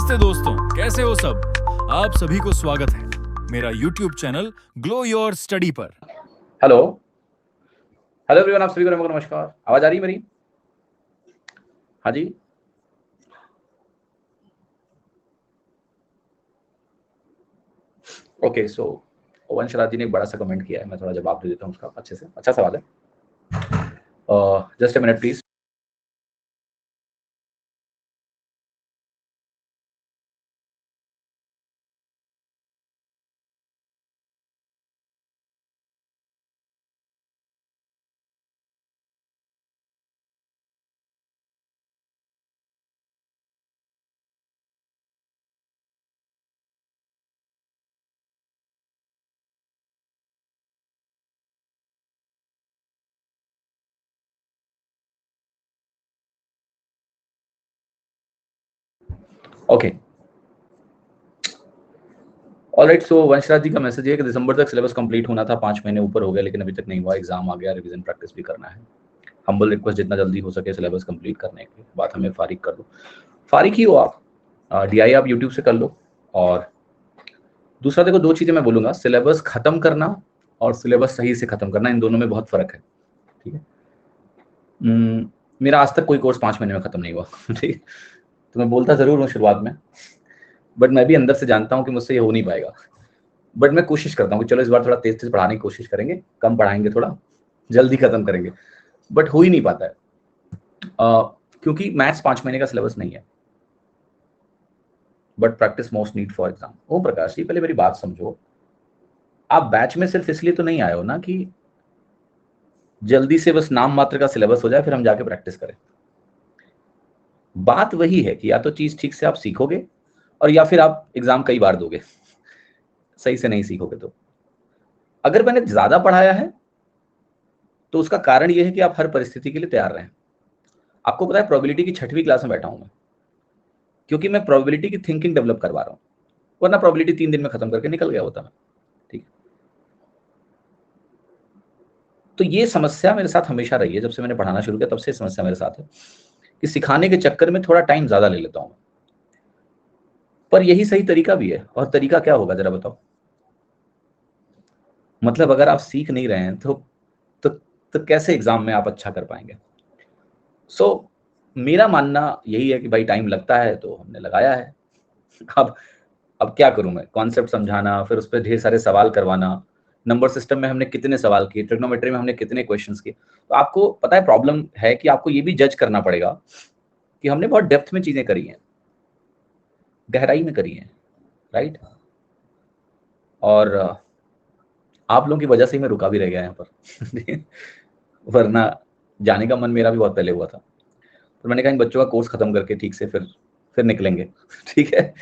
नमस्ते दोस्तों, कैसे हो सब। आप सभी को स्वागत है मेरा YouTube channel glow your study पर। हेलो हेलो एवरीवन, आप सभी को नमस्कार। आवाज आ रही है मेरी? हाँ जी। ओके, सो वंश राज जी ने एक बड़ा सा कमेंट किया है, मैं थोड़ा जवाब दे देता हूँ उसका अच्छे से। अच्छा सवाल है। Just a minute please. Okay, alright. So Vanshraj ji का मैसेज है कि दिसंबर तक सिलेबस कंप्लीट होना था, 5 महीने ऊपर हो गए लेकिन अभी तक नहीं हुआ। एग्जाम आ गया, रिवीजन प्रैक्टिस भी करना है। हम्बल रिक्वेस्ट जितना जल्दी हो सके सिलेबस कंप्लीट करने की बात हमें फारिग कर दो। फारिग ही हो आप, डीआई आप यूट्यूब से कर लो। और दूसरा देखो, दो चीजें मैं बोलूंगा, सिलेबस खत्म करना और सिलेबस सही से खत्म करना, इन दोनों में बहुत फर्क है। ठीक है। मेरा आज तक कोई कोर्स 5 महीने में खत्म नहीं हुआ। ठीक है। तो मैं बोलता जरूर हूँ शुरुआत में, बट मैं भी अंदर से जानता हूँ कि मुझसे ये हो नहीं पाएगा। बट मैं कोशिश करता हूँ कि चलो इस बार थोड़ा तेज तेज पढ़ाने की कोशिश करेंगे, कम पढ़ाएंगे, थोड़ा जल्दी खत्म करेंगे। बट हो ही नहीं पाता है, क्योंकि मैथ्स 5 महीने का सिलेबस नहीं है। But practice most need for exam. Om Prakash ji, पहले मेरी बात समझो। आप बैच में सिर्फ इसलिए तो नहीं आए हो ना कि जल्दी से बस नाम मात्र का सिलेबस हो जाए फिर हम जाके प्रैक्टिस करें। बात वही है कि या तो चीज ठीक से आप सीखोगे और या फिर आप एग्जाम कई बार दोगे। सही से नहीं सीखोगे तो। अगर मैंने ज्यादा पढ़ाया है तो उसका कारण यह है कि आप हर परिस्थिति के लिए तैयार रहें। आपको पता है, प्रोबेबिलिटी की 6वीं क्लास में बैठा हूं मैं, क्योंकि मैं प्रोबेबिलिटी की थिंकिंग डेवलप करवा रहा हूं। वरना प्रोबेबिलिटी 3 दिन में खत्म करके निकल गया होता मैं। ठीक। तो ये समस्या मेरे साथ हमेशा रही है, जब से मैंने पढ़ाना शुरू किया तब से समस्या मेरे साथ है कि सिखाने के चक्कर में थोड़ा टाइम ज्यादा ले लेता हूं। पर यही सही तरीका भी है। और तरीका क्या होगा जरा बताओ। मतलब अगर आप सीख नहीं रहे हैं तो, तो कैसे एग्जाम में आप अच्छा कर पाएंगे। मेरा मानना यही है कि भाई टाइम लगता है तो हमने लगाया है। अब अब क्या करूं मैं, कॉन्सेप्ट समझाना, फिर उस पर ढेर सारे सवाल करवाना। नंबर सिस्टम में हमने कितने सवाल किए, ट्रिग्नोमेट्री में हमने कितने क्वेश्चंस किए। तो आपको पता है प्रॉब्लम है कि आपको ये भी जज करना पड़ेगा कि हमने बहुत डेप्थ में चीजें करी हैं, गहराई में करी हैं, राइट। और आप लोगों की वजह से ही मैं रुका भी रह गया यहाँ पर। वरना जाने का मन मेरा भी बहुत पहले हुआ था, तो मैंने कहा इन बच्चों का कोर्स खत्म करके ठीक से फिर निकलेंगे। ठीक है।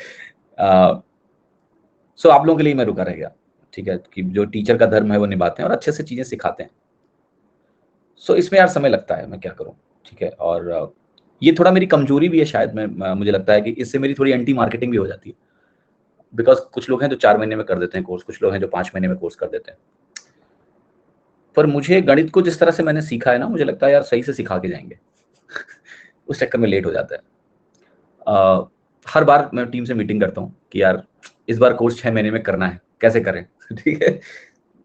सो आप लोगों के लिए मैं रुका रह गया। ठीक है, कि जो टीचर का धर्म है वो निभाते हैं और अच्छे से चीजें सिखाते हैं। सो इसमें यार समय लगता है, मैं क्या करूं। ठीक है। और ये थोड़ा मेरी कमजोरी भी है शायद। मुझे लगता है कि इससे मेरी थोड़ी एंटी मार्केटिंग भी हो जाती है। बिकॉज कुछ लोग हैं जो 4 महीने में कर देते हैं कोर्स, कुछ लोग हैं जो 5 महीने में कोर्स कर देते हैं। पर मुझे गणित को जिस तरह से मैंने सीखा है ना, मुझे लगता है यार सही से सिखा के जाएंगे। उस चक्कर में लेट हो जाता है। हर बार मैं टीम से मीटिंग करता हूँ कि यार इस बार कोर्स 6 महीने में करना है, कैसे करें। ठीक है।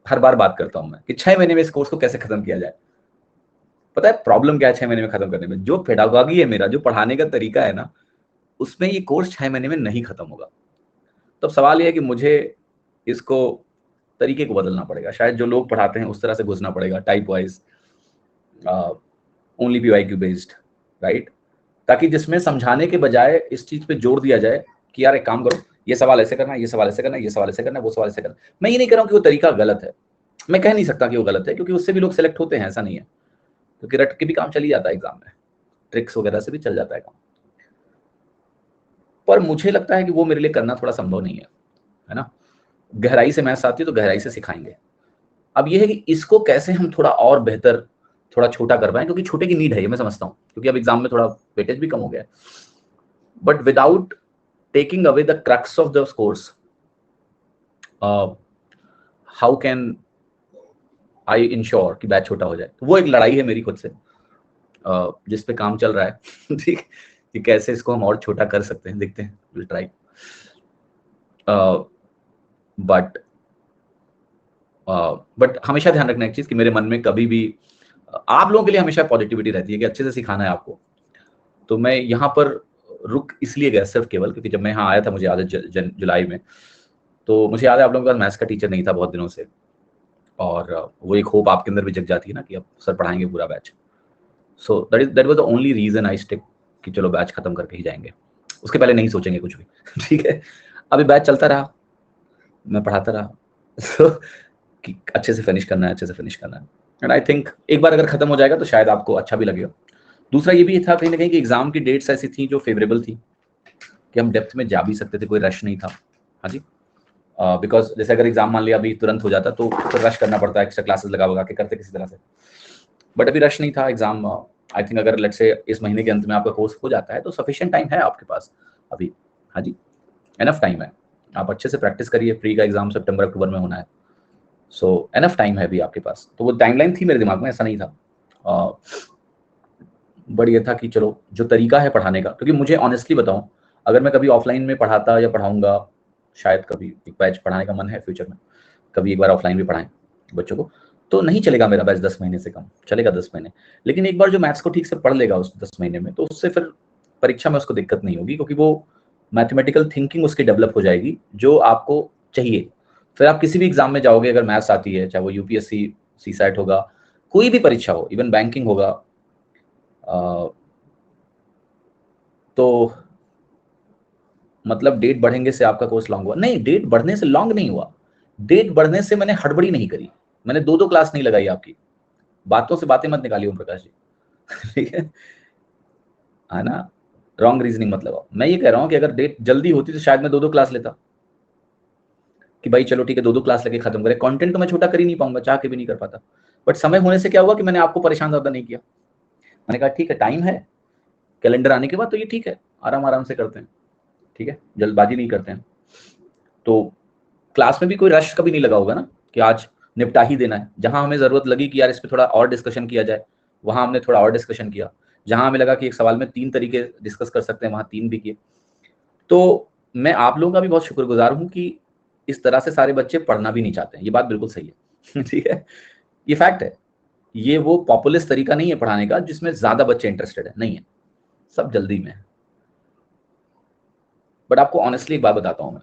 हर बार बात करता हूँ मैं कि 6 महीने में इस कोर्स को कैसे खत्म किया जाए। पता है प्रॉब्लम क्या है 6 महीने में खत्म करने में? जो पेडागॉजी है मेरा, जो पढ़ाने का तरीका है ना, उसमें ये कोर्स 6 महीने में नहीं खत्म होगा। तो सवाल ये है कि मुझे इसको तरीके को बदलना पड़ेगा। शायद जो लोग पढ़ाते हैं उस तरह से घुसना पड़ेगा, type wise, only PYQ based, right. ताकि जिसमें समझाने के बजाय इस चीज पे जोर दिया जाए कि यार एक काम करो, ये सवाल ऐसे करना है, ये सवाल ऐसे करना है, ये सवाल ऐसे करना है, वो सवाल ऐसे करना है। मैं ये नहीं कह रहा हूँ कि वो तरीका गलत है, मैं कह नहीं सकता कि वो गलत है, क्योंकि उससे भी लोग सेलेक्ट होते हैं, ऐसा नहीं है। क्योंकि रट के भी काम चल ही जाता है एग्जाम में, ट्रिक्स वगैरह से भी चल जाता है काम। पर मुझे लगता है कि वो मेरे लिए करना थोड़ा संभव नहीं है ना। गहराई से मैथ्स आती है तो गहराई से सिखाएंगे। अब ये है कि इसको कैसे हम थोड़ा और बेहतर, थोड़ा छोटा कर पाए, क्योंकि छोटे की नीड है, ये मैं समझता हूँ, क्योंकि अब एग्जाम में थोड़ा वेटेज भी कम हो गया है। But without taking away the crux of the course, how can I ensure कि बैच छोटा हो जाए। तो वो एक लड़ाई है मेरी खुद से, जिस पे काम चल रहा है। ठीक। कि कैसे इसको हम और छोटा कर सकते हैं, देखते हैं, विल ट्राई। बट हमेशा ध्यान रखना एक चीज कि मेरे मन में कभी भी आप लोगों के लिए हमेशा पॉजिटिविटी रहती है कि अच्छे से सिखाना है आपको। तो मैं यहाँ पर रुक इसलिए गया सिर्फ केवल क्योंकि जब मैं यहाँ आया था, मुझे याद है जुलाई में, तो मुझे याद है आप लोगों के पास मैथ्स का टीचर नहीं था बहुत दिनों से, और वो एक होप आपके अंदर भी जग जाती है ना कि अब सर पढ़ाएंगे पूरा batch. So that was the only reason I stick कि चलो बैच खत्म करके ही जाएंगे, उसके पहले नहीं सोचेंगे कुछ भी। ठीक है, अभी बैच चलता रहा, मैं पढ़ाता रहा। so, कि अच्छे से फिनिश करना है, अच्छे से फिनिश करना है। एंड आई थिंक एक बार अगर खत्म हो जाएगा तो शायद आपको अच्छा भी लगेगा। दूसरा ये भी था कहीं ना कहीं कि एग्जाम की डेट्स ऐसी थी जो फेवरेबल थी कि हम डेप्थ में जा भी सकते थे, कोई रश नहीं था। हाँ जी, बिकॉज जैसे अगर एग्जाम मान लिया अभी तुरंत हो जाता तो रश करना पड़ता है, एक्स्ट्रा क्लासेस लगा के करते किसी तरह से। बट अभी रश नहीं था, एग्जाम आई थिंक अगर लेट्स से इस महीने के अंत में आपका कोर्स हो जाता है तो सफिशिएंट टाइम है आपके पास अभी। हाँ जी, एनफ टाइम है, आप अच्छे से प्रैक्टिस करिए। प्री का एग्जाम सितंबर अक्टूबर में होना है, सो एनफ टाइम है अभी आपके पास। तो वो टाइमलाइन थी मेरे दिमाग में, ऐसा नहीं था। बट ये था कि चलो जो तरीका है पढ़ाने का, क्योंकि मुझे ऑनेस्टली बताऊं, अगर मैं कभी ऑफलाइन में पढ़ाता या पढ़ाऊंगा, शायद कभी एक बैच पढ़ाने का मन है फ्यूचर में, कभी एक बार ऑफलाइन भी पढ़ाएं बच्चों को, तो नहीं चलेगा मेरा बैच 10 महीने से कम, चलेगा 10 महीने। लेकिन एक बार जो मैथ्स को ठीक से पढ़ लेगा उस 10 महीने में, तो उससे फिर परीक्षा में उसको दिक्कत नहीं होगी, क्योंकि वो मैथमेटिकल थिंकिंग उसकी डेवलप हो जाएगी जो आपको चाहिए। फिर आप किसी भी एग्जाम में जाओगे, अगर मैथ्स आती है, चाहे वो यूपीएससी, सीसैट होगा, कोई भी परीक्षा हो, इवन बैंकिंग होगा, तो मतलब डेट बढ़ेंगे से आपका कोर्स लॉन्ग हुआ नहीं, डेट बढ़ने से लॉन्ग नहीं हुआ, डेट बढ़ने से मैंने हड़बड़ी नहीं करी, मैंने 2-2 क्लास नहीं लगाई आपकी। बातों से बातें मत निकालिए ओम प्रकाश जी। ठीक है ना, रॉन्ग रीजनिंग मत लगाओ। मैं ये कह रहा हूँ कि अगर डेट जल्दी होती तो शायद मैं 2-2 क्लास लेता, कि भाई चलो ठीक है 2-2 क्लास लेके खत्म करें। कंटेंट तो मैं छोटा कर ही नहीं पाऊंगा, चाह के भी नहीं कर पाता, बट समय होने से क्या हुआ कि मैंने आपको परेशान ज्यादा नहीं किया। मैंने कहा ठीक है, टाइम है कैलेंडर आने के बाद, तो ये ठीक है, आराम आराम से करते हैं, ठीक है, जल्दबाजी नहीं करते हैं। तो क्लास में भी कोई रश कभी नहीं लगा होगा ना कि आज निपटा ही देना है। जहां हमें जरूरत लगी कि यार इस पे थोड़ा और डिस्कशन किया जाए, वहां हमने थोड़ा और डिस्कशन किया। जहां हमें लगा कि एक सवाल में 3 तरीके डिस्कस कर सकते हैं, वहां 3 भी किए। तो मैं आप लोगों का भी बहुत शुक्रगुजार हूं कि इस तरह से सारे बच्चे पढ़ना भी नहीं चाहते हैं, ये बात बिल्कुल सही है। ठीक है, ये फैक्ट है। ये वो पॉपुलिस्ट तरीका नहीं है पढ़ाने का जिसमें ज्यादा बच्चे इंटरेस्टेड है, नहीं है, सब जल्दी में है। बट आपको ऑनेस्टली एक बात बताता हूं मैं,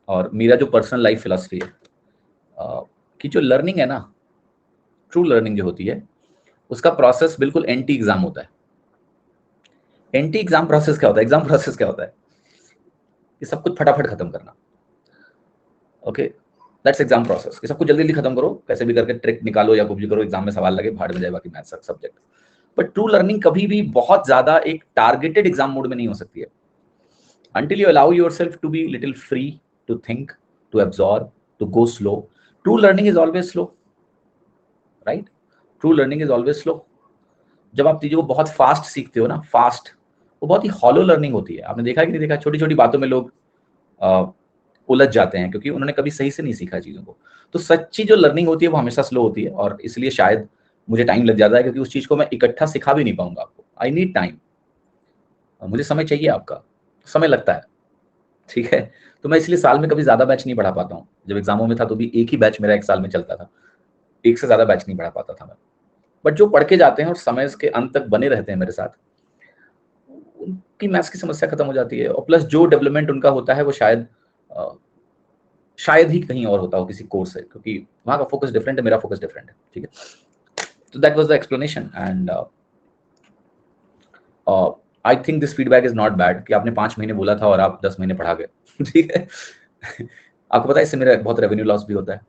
और मेरा जो पर्सनल लाइफ फिलॉसफी है, कि जो लर्निंग है ना, ट्रू लर्निंग जो होती है, उसका प्रोसेस बिल्कुल एंटी एग्जाम होता है। एंटी एग्जाम प्रोसेस क्या होता है, एग्जाम प्रोसेस क्या होता है कि सब कुछ फटाफट खत्म करना। ओके, दैट्स एग्जाम प्रोसेस, कि सब कुछ जल्दी जल्दी खत्म करो, कैसे भी करके ट्रिक निकालो या कुछ भी करो, एग्जाम में सवाल लगे, भाड़ में जाए बाकी maths subject. But true learning कभी भी बहुत ज्यादा एक टारगेटेड एग्जाम मोड में नहीं हो सकती है, until you allow yourself to be little free to think, to absorb, to go slow. True learning is always slow, right? True learning is always slow. जब आप चीजों को बहुत फास्ट सीखते हो ना, फास्ट, वो बहुत ही हॉलो लर्निंग होती है। आपने देखा कि नहीं देखा, छोटी छोटी बातों में लोग उलझ जाते हैं क्योंकि उन्होंने कभी सही से नहीं सीखा चीजों को। तो सच्ची जो लर्निंग होती है वो हमेशा स्लो होती है, और इसलिए शायद मुझे टाइम लग जाता है, क्योंकि उस चीज को मैं इकट्ठा सिखा भी नहीं पाऊंगा आपको। आई नीड टाइम, मुझे समय चाहिए, आपका समय लगता है, ठीक है। तो मैं इसलिए साल में कभी ज्यादा बैच नहीं पढ़ा पाता हूँ। जब एग्जामों में था तो भी एक ही बैच मेरा एक साल में चलता था, एक से ज्यादा बैच नहीं पढ़ा पाता था मैं। बट जो पढ़ के जाते हैं और समय के अंत तक बने रहते हैं मेरे साथ, उनकी मैथ्स की समस्या खत्म हो जाती है। और प्लस जो डेवलपमेंट उनका होता है वो शायद ही कहीं और होता हो किसी कोर्स से, क्योंकि वहाँ का फोकस डिफरेंट है, मेरा फोकस डिफरेंट है, ठीक है। तो that was the explanation, and I think this feedback is not bad कि आपने 5 महीने बोला था और आप 10 महीने पढ़ा गए। ठीक है। आपको पता है इससे मेरा बहुत रेवेन्यू लॉस भी होता है,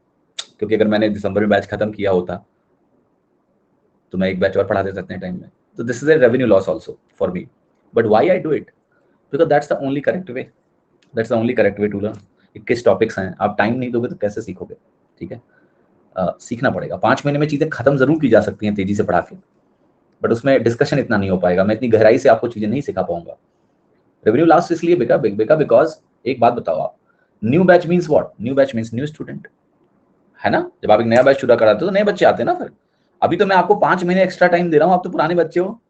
क्योंकि अगर मैंने दिसंबर में बैच खत्म किया होता तो मैं एक बैच और पढ़ा देता इतने टाइम में। तो this is a revenue loss also for me, but why I do it, because that's the only correct way, that's the only correct way to learn. 21 topics हैं, आप टाइम नहीं दोगे तो कैसे सीखोगे, ठीक है। सीखना पड़ेगा। 5 महीने में चीजें खत्म जरूर की जा सकती हैं तेजी से पढ़ा के, बट उसमें डिस्कशन इतना नहीं हो पाएगा, मैं इतनी गहराई से आपको चीजें नहीं सिखा पाऊंगा। रेवेन्यू लॉस इसलिए बिकॉज एक बात बताओ आप, new batch means what, new batch means new student, है ना। जब आप एक नया बैच शुरू कराते हो तो नए बच्चे आते हैं ना। फिर अभी तो मैं आपको 5 महीने एक्स्ट्रा टाइम दे रहा हूं, आप तो पुराने बच्चे हो।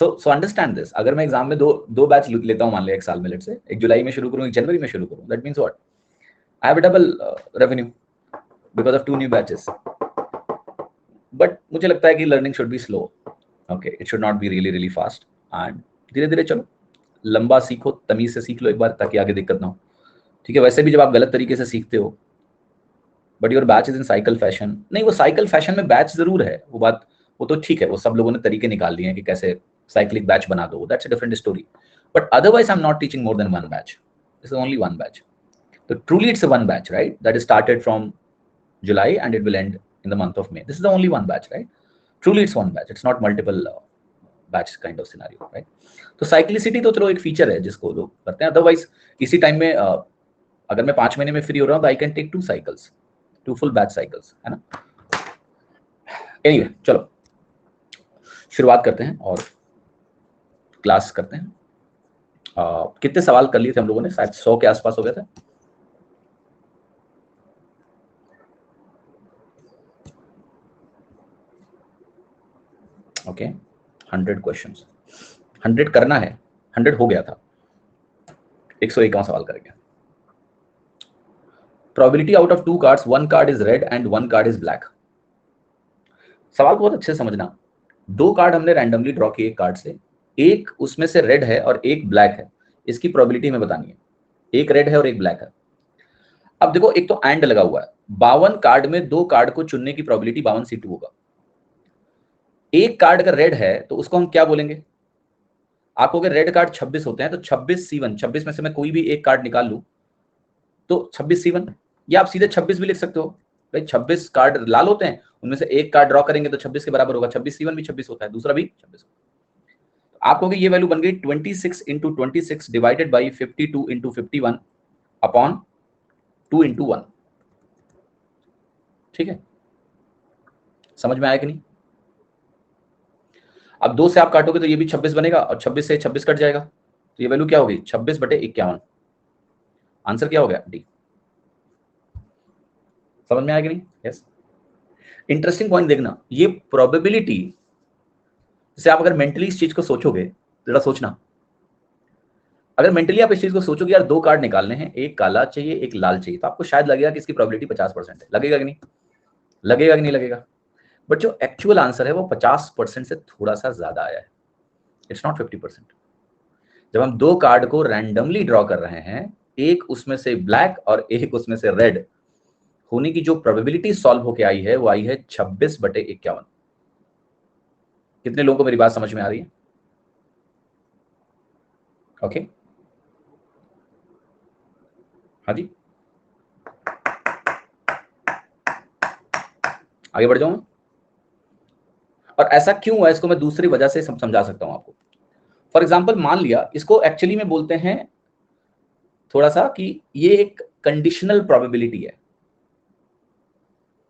So understand this. अगर मैं एग्जाम में दो बैच लेता हूं, मान लिया एक साल में, लेट से एक जुलाई में शुरू करूं, एक जनवरी में शुरू करूं, that means what, I have a double revenue because of 2 new batches. But मुझे लगता है कि learning should be slow, okay, it should not be really fast, and धीरे धीरे चलो, लंबा सीखो, तमीज से सीख लो एक बार, ताकि आगे दिक्कत ना हो, ठीक है। वैसे भी जब आप गलत तरीके से सीखते हो, but your batch is in cycle fashion, नहीं वो साइकिल फैशन में बैच जरूर है, वो बात वो तो ठीक है, वो सब लोगों ने तरीके निकाल लिए हैं कि कैसे साइक्लिक बैच बना दो, that's a different story, but otherwise I am not teaching more than one batch, this is only one batch. So truly it's a one batch, right? That is started from July and it will end in the month of May. This is the only one batch, right? Truly it's one batch. It's not multiple batch kind of scenario, right? तो cyclicity तो चलो एक feature है जिसको लोग करते हैं, otherwise इसी टाइम में अगर मैं 5 महीने में फ्री हो रहा हूँ तो I can take 2 cycles, 2 full batch cycles, है ना। Anyway, चलो शुरुआत करते हैं और क्लास करते हैं। कितने सवाल कर लिए थे हम लोगों ने, शायद 100 के आसपास हो गए थे। ओके, 100 क्वेश्चंस, 100 करना है, 100 हो गया था, 101वां सवाल करेंगे। Probability out of 2 cards, 1 card is red and 1 card is black. सवाल को बहुत अच्छे से समझना। 2 कार्ड हमने रैंडमली ड्रॉ किए एक कार्ड से, एक उसमें से रेड है और एक ब्लैक है, इसकी प्रोबेबिलिटी हमें बतानी है। एक रेड है और एक ब्लैक है। अब देखो, एक तो एंड लगा हुआ है, 52 कार्ड में 2 कार्ड को चुनने की प्रोबेबिलिटी 52C2 होगा। एक कार्ड अगर रेड है तो उसको हम क्या बोलेंगे, आपको अगर रेड कार्ड 26 होते हैं तो 26C1, 26 में से मैं कोई भी एक कार्ड निकाल लूं तो 26C1, या आप सीधे 26 भी लिख सकते हो भाई, 26 कार्ड लाल होते हैं, उनमें से एक कार्ड ड्रॉ करेंगे तो 26 के बराबर होगा, 26C1 भी 26 होता है, दूसरा भी 26। आपको ये वैल्यू बन गई 26 into 26 divided by 52 into 51 upon 2 into 1, ठीक है। समझ में आया कि नहीं। अब 2 से आप काटोगे तो ये भी 26 बनेगा और 26 से 26 कट जाएगा, तो ये वैल्यू क्या होगी, 26/51। आंसर क्या हो गया, डी। समझ में आया कि नहीं। यस, इंटरेस्टिंग पॉइंट देखना, ये प्रोबेबिलिटी से आप अगर मेंटली इस चीज को सोचोगे, जरा सोचना, अगर मेंटली आप इस चीज को सोचोगे यार 2 कार्ड निकालने हैं, एक काला चाहिए एक लाल चाहिए, तो आपको शायद लगेगा कि इसकी प्रोबेबिलिटी 50% है। लगेगा कि नहीं, लगेगा कि नहीं लगेगा। बट जो एक्चुअल आंसर है वो 50% से थोड़ा सा ज्यादा आया है, इट्स नॉट 50%। जब हम 2 कार्ड को रैंडमली ड्रॉ कर रहे हैं, एक उसमें से ब्लैक और एक उसमें से रेड होने की जो प्रोबेबिलिटी सॉल्व होके आई है वो आई है 26/51। कितने लोगों को मेरी बात समझ में आ रही है। ओके, हाँ जी, आगे बढ़ जाऊं। और ऐसा क्यों हुआ, इसको मैं दूसरी वजह से समझा सकता हूं आपको। फॉर एग्जाम्पल, मान लिया इसको एक्चुअली में बोलते हैं थोड़ा सा कि ये एक कंडीशनल प्रोबेबिलिटी है।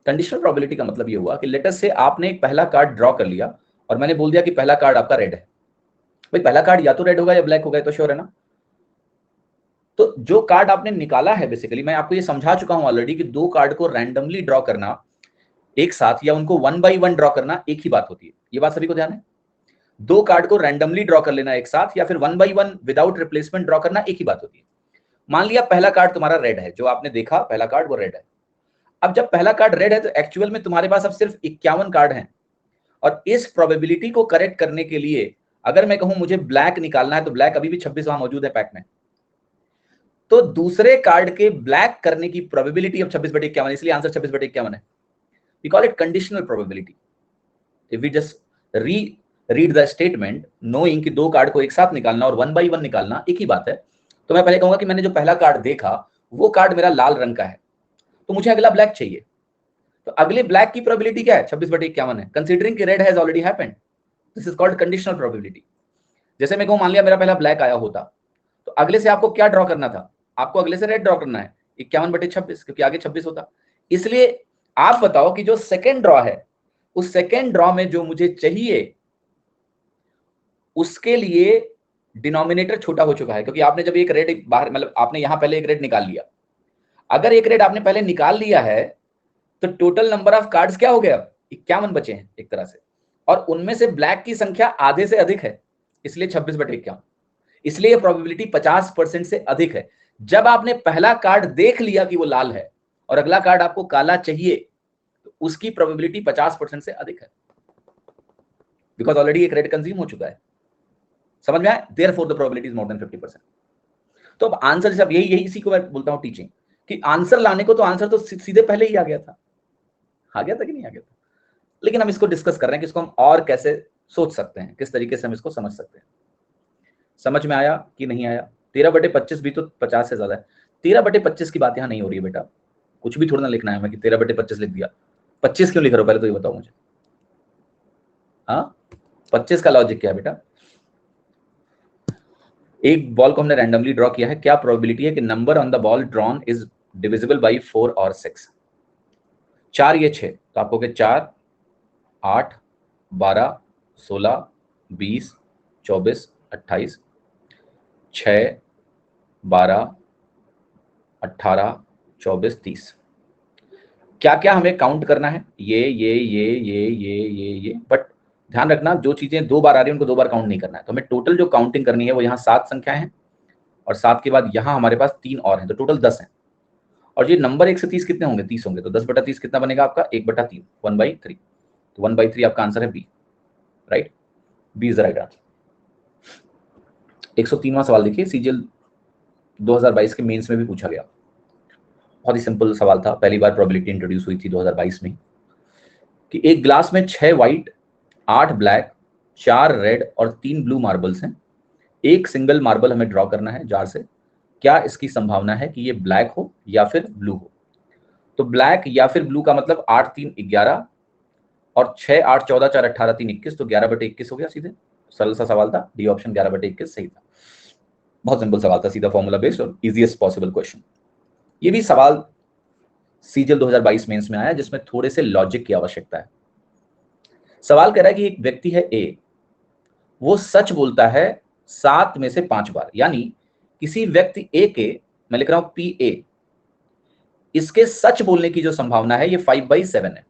कंडीशनल प्रोबेबिलिटी का मतलब ये हुआ कि लेटर से आपने एक पहला कार्ड ड्रॉ कर लिया और मैंने बोल दिया कि पहला कार्ड आपका रेड है। भाई पहला कार्ड या तो रेड होगा या ब्लैक होगा, तो श्योर है ना। तो जो कार्ड आपने निकाला है, बेसिकली मैं आपको ये समझा चुका हूं ऑलरेडी कि 2 कार्ड को रैंडमली ड्रॉ करना एक साथ या उनको 1 by 1 ड्रॉ करना एक ही बात होती है। ये बात सभी को ध्यान है। 2 कार्ड को रैंडमली ड्रॉ कर लेना एक साथ या फिर 1 by 1 विदाउट रिप्लेसमेंट ड्रॉ करना एक ही बात होती है। मान लिया पहला कार्ड तुम्हारा रेड है, जो आपने देखा पहला कार्ड वो रेड है। अब जब पहला कार्ड रेड है तो एक्चुअल में तुम्हारे पास अब सिर्फ 51 कार्ड हैं, और इस प्रोबेबिलिटी को करेक्ट करने के लिए अगर मैं कहूं मुझे ब्लैक निकालना है तो ब्लैक अभी भी 26 वहां मौजूद है पैक में, तो दूसरे कार्ड के ब्लैक करने की प्रोबेबिलिटी अब 26/51, इसलिए आंसर 26/51 है। We call it conditional probability. If we just read the statement knowing कि 2 कार्ड को एक साथ निकालना और 1 by 1 निकालना एक ही बात है, तो मैं पहले कहूंगा कि मैंने जो पहला कार्ड देखा वो कार्ड मेरा लाल रंग का है, तो मुझे अगला ब्लैक चाहिए। तो अगले ब्लैक की प्रोबेबिलिटी क्या है, 26/51 है, कंसीडरिंग कि red has already happened. This is called conditional probability. जैसे मैं कहूं मान लिया मेरा पहला ब्लैक आया होता, तो अगले से आपको क्या ड्रॉ करना था, आपको अगले से रेड ड्रॉ करना है 51/26, क्योंकि आगे 26 होता। इसलिए आप बताओ कि जो सेकेंड ड्रॉ है, उस सेकेंड ड्रॉ में जो मुझे चाहिए उसके लिए डिनोमिनेटर छोटा हो चुका है, क्योंकि आपने जब एक रेड बाहर, मतलब आपने यहां पहले एक रेड निकाल लिया, अगर एक रेड आपने पहले निकाल लिया है तो टोटल नंबर ऑफ कार्ड्स क्या हो गया, 51 बचे हैं एक तरह से, और उनमें से ब्लैक की संख्या आधे से अधिक है, इसलिए 26/51, इसलिए प्रोबेबिलिटी 50% से अधिक है। जब आपने पहला कार्ड देख लिया कि वो लाल है और अगला कार्ड आपको काला चाहिए, तो उसकी प्रोबेबिलिटी 50% से अधिक है, बिकॉज ऑलरेडी एक रेड कंज्यूम हो चुका है। समझ में आया? Therefore the probability is more than 50%। तो अब आंसर, जब यही इसी को मैं बोलता हूं टीचिंग, कि आंसर लाने को तो आंसर तो सीधे पहले ही आ गया था कि नहीं आ गया था, लेकिन हम इसको डिस्कस कर रहे हैं कि इसको हम और कैसे सोच सकते हैं, किस तरीके से हम इसको समझ सकते हैं। समझ में आया कि नहीं आया? 13/25 भी तो 50 से ज्यादा है। 13/25 की बात यहाँ नहीं हो रही है बेटा, कुछ भी थोड़ा ना लिखना है मैं कि 13/25 लिख दिया। 25 क्यों लिख रहे हो, पहले तो ये बताओ मुझे। हाँ, 25 का लॉजिक क्या है बेटा? एक बॉल को हमने रैंडमली ड्रॉ किया है, क्या प्रोबेबिलिटी है कि number on the ball drawn is divisible by 4 और 6? 4 ये 6, तो आपको 4, 8, 12, 16, 20, 24, 28, 6, 12, 18, 24, 30। क्या क्या हमें काउंट करना है? ये, बट ध्यान रखना, जो चीजें 2 बार आ रही है उनको 2 बार काउंट नहीं करना है। तो हमें टोटल जो काउंटिंग करनी है वो यहाँ 7 संख्याएं हैं, और 7 के बाद यहाँ हमारे पास 3 और हैं, तो टोटल 10 हैं। और ये नंबर 1 से 30 कितने होंगे? 30 होंगे। तो 10/30 कितना बनेगा आपका? 1/3, 1/3। तो 1/3 आपका आंसर है B, right? B is the right answer. 103वां सवाल देखिए, सीजीएल 2022 के मेंस में भी पूछा गया। बहुत ही सिंपल सवाल था, पहली बार प्रोबेबिलिटी इंट्रोड्यूस हुई थी 2022 में, कि एक ग्लास में 6 व्हाइट, 8 ब्लैक, 4 रेड और 3 ब्लू मार्बल्स हैं। एक सिंगल मार्बल हमें ड्रॉ करना है जार से। क्या इसकी संभावना है कि ये ब्लैक हो या फिर ब्लू हो? तो ब्लैक या फिर ब्लू का मतलब 8, 3, 11 और 6, 8, 14, 4, 18, 3, 21, तो 11/21 हो गया सीधे। सरल सा सवाल था, डी ऑप्शन 11/21 सही था। बहुत सिंपल सवाल था, सीधा फॉर्मूला बेस्ड और इजीएस्ट पॉसिबल क्वेश्चन। ये भी सवाल सीजीएल 2022 मेंस में आया, जिसमें थोड़े से लॉजिक की आवश्यकता है। सवाल कह रहा है कि एक व्यक्ति है ए, वो सच बोलता है 7 में से 5 बार, यानी किसी व्यक्ति ए के, मैं लिख रहा हूं पी ए, इसके सच बोलने की जो संभावना है ये 5/7 है।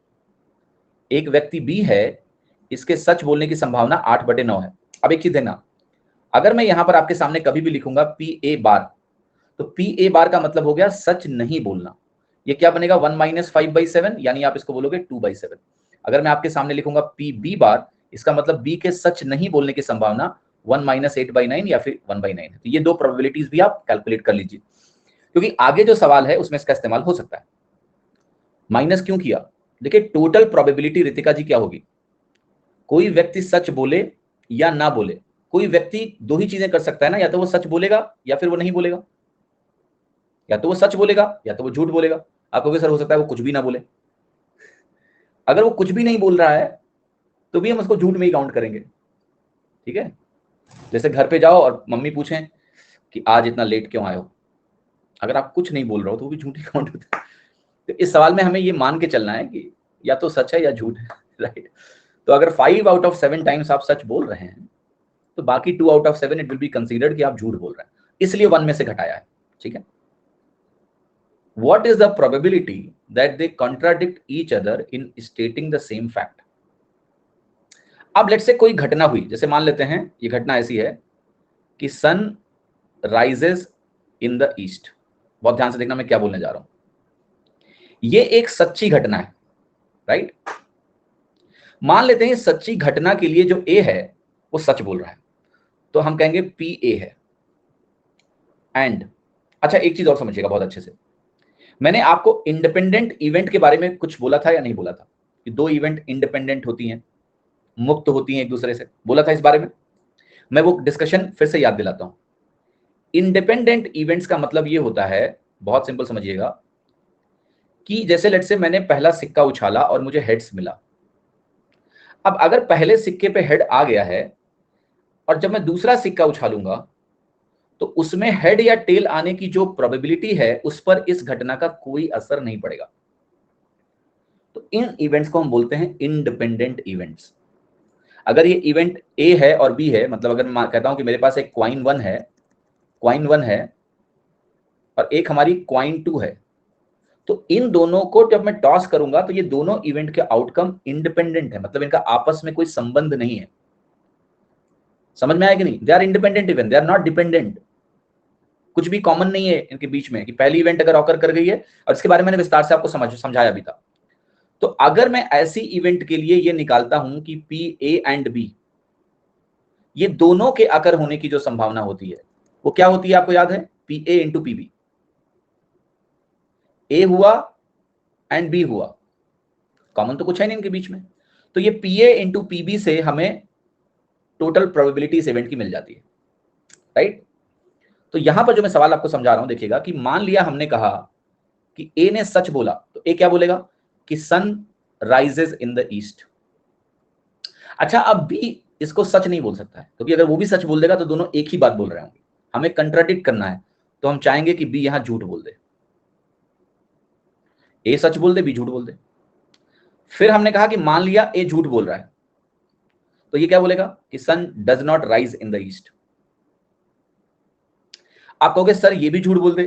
एक व्यक्ति बी है, इसके सच बोलने की संभावना 8/9 है। अब एक चीज देना, अगर मैं यहां पर आपके सामने कभी भी लिखूंगा पी ए बार, तो पी ए बार का मतलब हो गया सच नहीं बोलना। ये क्या बनेगा? 1 - 5/7, यानी आप इसको बोलोगे 2/7। अगर मैं आपके सामने लिखूंगा पी बी बार, इसका मतलब बी के सच नहीं बोलने की संभावना 1 - 8/9 या फिर 1/9 है। तो ये 2 प्रोबेबिलिटीज भी आप कैलकुलेट कर लीजिए, क्योंकि आगे जो सवाल है उसमें इसका इस्तेमाल हो सकता है। माइनस क्यों किया? देखिए, टोटल प्रोबेबिलिटी रितिका जी क्या होगी? कोई व्यक्ति सच बोले या ना बोले, कोई व्यक्ति 2 ही चीजें कर सकता है ना, या तो वो सच बोलेगा या फिर वो नहीं बोलेगा। या तो वो सच बोलेगा या तो वो झूठ बोलेगा। आप कहोगे सर हो सकता है वो कुछ भी ना बोले। अगर वो कुछ भी नहीं बोल रहा है तो भी हम उसको झूठ में ही काउंट करेंगे, ठीक है? जैसे घर पे जाओ और मम्मी पूछें कि आज इतना लेट क्यों आए हो, अगर आप कुछ नहीं बोल रहे हो तो वो भी झूठ ही काउंट होता है। तो इस सवाल में हमें ये मान के चलना है कि या तो सच है या झूठ है, राइट? तो अगर 5 आउट ऑफ 7 टाइम्स आप सच बोल रहे हैं, तो बाकी 2 out of 7 it will be considered कि आप झूठ बोल रहे हैं, इसलिए 1 में से घटाया है, ठीक है? What is the probability that they contradict each other in stating the same fact? अब लेट्स से कोई घटना हुई, जैसे मान लेते हैं ये घटना ऐसी है कि sun rises in the east. बहुत ध्यान से देखना मैं क्या बोलने जा रहा हूं। ये एक सच्ची घटना है, राइट? मान लेते हैं सच्ची घटना के लिए जो ए है वो सच बोल रहा है, तो हम कहेंगे पी ए है। एंड अच्छा, एक चीज और समझिएगा बहुत अच्छे से, मैंने आपको इंडिपेंडेंट इवेंट के बारे में कुछ बोला था या नहीं बोला था कि 2 इवेंट इंडिपेंडेंट होती हैं, मुक्त होती हैं एक दूसरे से, बोला था इस बारे में? मैं वो डिस्कशन फिर से याद दिलाता हूं। इंडिपेंडेंट इवेंट्स का मतलब ये होता है, बहुत सिंपल समझिएगा, कि जैसे लेट्स से मैंने पहला सिक्का उछाला और मुझे हेड्स मिला। अब अगर पहले सिक्के पे हेड आ गया है और जब मैं दूसरा सिक्का उछालूंगा तो उसमें हेड या टेल आने की जो प्रोबेबिलिटी है उस पर इस घटना का कोई असर नहीं पड़ेगा। तो इन इवेंट्स को हम बोलते हैं इंडिपेंडेंट इवेंट्स। अगर ये इवेंट ए है और बी है, मतलब अगर मैं कहता हूं कि मेरे पास एक क्वाइन 1 है, क्वाइन 1 है और एक हमारी क्वाइन 2 है, तो इन दोनों को जब मैं टॉस करूंगा तो ये दोनों इवेंट के आउटकम इंडिपेंडेंट है, मतलब इनका आपस में कोई संबंध नहीं है। समझ में आया कि नहीं? They are independent event, they are not dependent. कुछ भी कॉमन नहीं है इनके बीच में कि पहली इवेंट अगर ऑकर कर गई है, और इसके बारे में मैंने विस्तार से आपको समझाया भी था। तो अगर मैं ऐसी इवेंट के लिए ये निकालता हूं कि पी ए एंड बी, ये दोनों के अकर होने की जो संभावना होती है वो क्या होती है आपको याद है? P A into P B. A हुआ एंड बी हुआ, कॉमन तो कुछ है नहीं इनके बीच में, तो ये P A into P B से हमें टोटल प्रोबेबिलिटी इस इवेंट की मिल जाती है, राइट? तो यहां पर जो मैं सवाल आपको समझा रहा हूं देखिएगा कि मान लिया हमने कहा कि ए ने सच बोला, तो ए क्या बोलेगा कि sun rises in the east. अच्छा, अब बी इसको सच नहीं बोल सकता है, क्योंकि अगर वो भी सच बोल देगा तो दोनों एक ही बात बोल रहे होंगे, हमें कंट्राडिक्ट करना है, तो हम चाहेंगे कि बी यहां झूठ बोल दे। ए सच बोल दे, बी झूठ बोल दे। फिर हमने कहा कि मान लिया ए झूठ बोल रहा है, तो ये क्या बोलेगा कि sun does not rise in the east. आप कहोगे सर ये भी झूठ बोल दे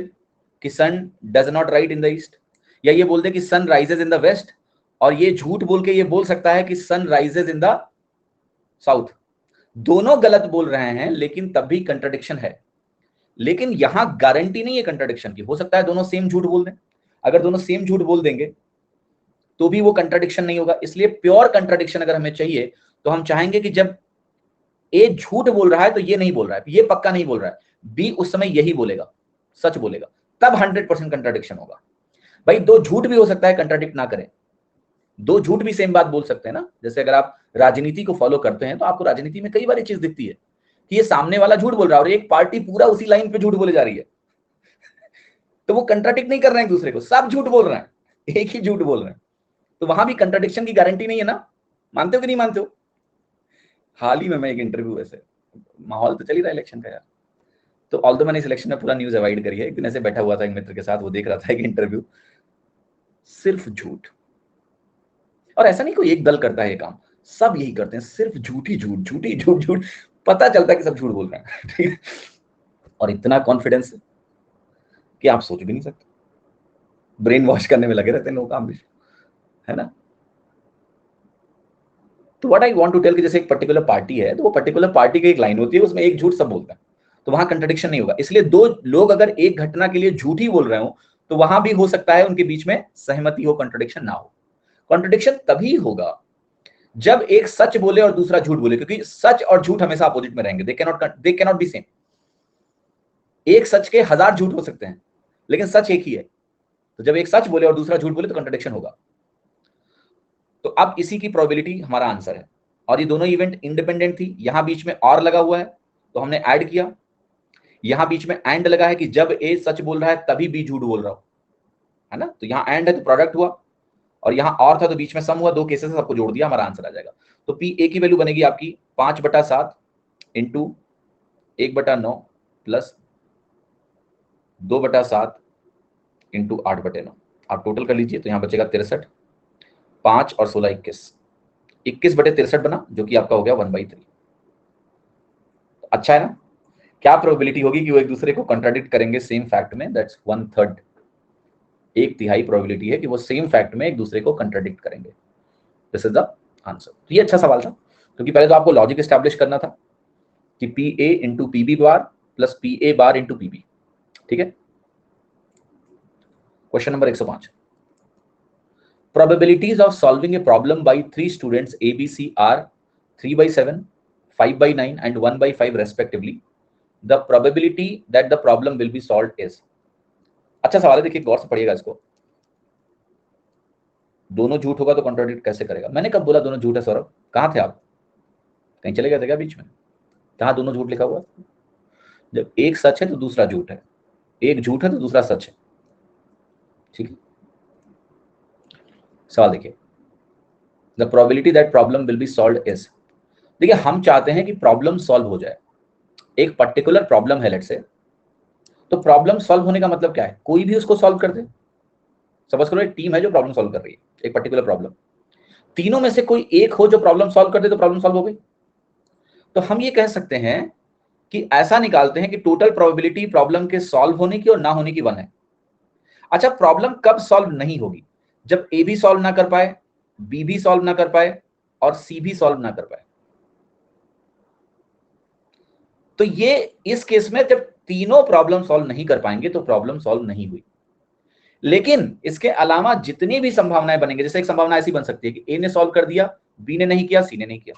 कि sun does not rise in the east, या ये बोल दे कि sun rises in the west, और ये झूठ बोल के ये बोल सकता है कि sun rises in the south. दोनों गलत बोल रहे हैं, लेकिन तब भी कंट्राडिक्शन है। लेकिन यहां गारंटी नहीं है कंट्राडिक्शन की, हो सकता है दोनों सेम झूठ बोल दें। अगर दोनों सेम झूठ बोल देंगे तो भी वो कंट्राडिक्शन नहीं होगा। इसलिए प्योर कंट्राडिक्शन अगर हमें चाहिए तो हम चाहेंगे कि जब ए झूठ बोल रहा है तो ये नहीं बोल रहा है, ये पक्का नहीं बोल रहा है, बी उस समय यही बोलेगा, सच बोलेगा, तब 100% कंट्राडिक्शन होगा। भाई दो झूठ भी हो सकता है कंट्राडिक्ट ना करें, दो झूठ भी सेम बात बोल सकते हैं ना। जैसे अगर आप राजनीति को फॉलो करते हैं तो आपको राजनीति में कई बार ये चीज दिखती है कि ये सामने वाला झूठ बोल रहा है और एक पार्टी पूरा उसी लाइन पे झूठ बोले जा रही है, तो वो कंट्राडिक्ट नहीं कर रहे हैं एक दूसरे को, सब झूठ बोल रहे हैं, एक ही झूठ बोल रहे हैं। तो वहां भी कंट्राडिक्शन की गारंटी नहीं है ना। मानते हो कि नहीं मानते हो? हाल ही में मैं एक इंटरव्यू, ऐसे माहौल तो चल ही रहा है इलेक्शन का यार, तो ऑल मैंने इस इलेक्शन में पूरा न्यूज अवॉइड करी है, एक दिन ऐसे बैठा हुआ था एक मित्र के साथ, वो देख रहा था एक इंटरव्यू, सिर्फ झूठ। और ऐसा नहीं कोई एक दल करता है ये काम, सब यही करते हैं, सिर्फ झूठी झूठ, झूठी झूठ झूठ, पता चलता है कि सब झूठ बोल रहे हैं। ठीक है, और इतना कॉन्फिडेंस कि आप सोच भी नहीं सकते, ब्रेन वॉश करने में लगे रहते हैं लोग, काम भी है ना। तो what I want to tell कि जैसे एक पर्टिकुलर पार्टी है, तो वो पर्टिकुलर पार्टी की एक लाइन होती है, उसमें एक झूठ सब बोलते हैं, तो वहां कंट्राडिक्शन नहीं होगा। इसलिए दो लोग अगर एक घटना के लिए झूठ ही बोल रहे हो तो वहां भी हो सकता है उनके बीच में सहमति हो, कंट्राडिक्शन ना हो। कंट्राडिक्शन तभी होगा जब एक सच बोले और दूसरा झूठ बोले, क्योंकि सच और झूठ हमेशा अपोजिट में रहेंगे, दे कैनॉट बी सेम। एक सच के 1000 झूठ हो सकते हैं, लेकिन सच एक ही है। तो जब एक सच बोले और दूसरा झूठ बोले तो कंट्राडिक्शन होगा। तो अब इसी की प्रोबेबिलिटी हमारा आंसर है, और ये दोनों इवेंट इंडिपेंडेंट थी। यहां बीच में और लगा हुआ है तो हमने ऐड किया, यहां बीच में एंड लगा है कि जब ए सच बोल रहा है तभी बी झूठ बोल रहा हो, है ना। तो यहां एंड है तो प्रोडक्ट हुआ, और यहां और था तो बीच में सम हुआ, दो केसेस सबको जोड़ दिया, हमारा आंसर आ जाएगा। तो पी ए की वैल्यू बनेगी आपकी 5/7 इंटू 1/9 प्लस 2/7 इंटू 8/9। आप टोटल कर लीजिए तो यहां बचेगा 63, 5 और 16 21/63 बना, जो कि आपका हो गया 1/3। अच्छा है ना। क्या प्रोबेबिलिटी होगी कि वो एक दूसरे को कंट्राडिक्ट करेंगे सेम फैक्ट में? दैट्स 1/3, 1/3 प्रोबेबिलिटी है कि वो सेम फैक्ट में एक दूसरे को कंट्राडिक्ट करेंगे। This is the answer. तो ये अच्छा सवाल था, क्योंकि पहले तो आपको लॉजिक एस्टैब्लिश करना था कि P A into P B bar plus P A bar into P B. ठीक है, question number 105। Probabilities of solving a problem by 3 students ABC are 3/7, 5/9 and 1/5 respectively. The probability that the problem will be solved is। अच्छा सवाल है, देखिए गौर से पढ़िएगा इसको। दोनों झूठ होगा तो कॉन्ट्राडिक्ट कैसे करेगा? मैंने कब बोला दोनों झूठ है सौरभ? कहां थे आप? कहीं चले गए थे क्या बीच में? कहां दोनों झूठ लिखा हुआ? जब एक सच है तो दूसरा झूठ है, एक झूठ है तो दूसरा सच है। ठीक है, सवाल देखिए, the probability that problem will be solved is. देखिए हम चाहते हैं कि प्रॉब्लम सॉल्व हो जाए, एक पर्टिकुलर प्रॉब्लम है लेट्स से, तो प्रॉब्लम सॉल्व होने का मतलब क्या है? कोई भी उसको सॉल्व कर दे। सपोज करो एक टीम है जो प्रॉब्लम सॉल्व कर रही है, एक पर्टिकुलर प्रॉब्लम, तीनों में से कोई एक हो जो प्रॉब्लम सॉल्व कर दे तो प्रॉब्लम सॉल्व हो गई। तो हम ये कह सकते हैं कि ऐसा निकालते हैं कि टोटल प्रोबेबिलिटी प्रॉब्लम के सॉल्व होने की और ना होने की 1 है। अच्छा, प्रॉब्लम कब सॉल्व नहीं होगी? जब ए भी सॉल्व ना कर पाए, बी भी सॉल्व ना कर पाए और सी भी सॉल्व ना कर पाए। तो ये इस केस में जब तीनों प्रॉब्लम सॉल्व नहीं कर पाएंगे तो प्रॉब्लम सॉल्व नहीं हुई। लेकिन इसके अलावा जितनी भी संभावनाएं बनेंगे, जैसे एक संभावना ऐसी बन सकती है कि ए ने सॉल्व कर दिया, बी ने नहीं किया, सी ने नहीं किया।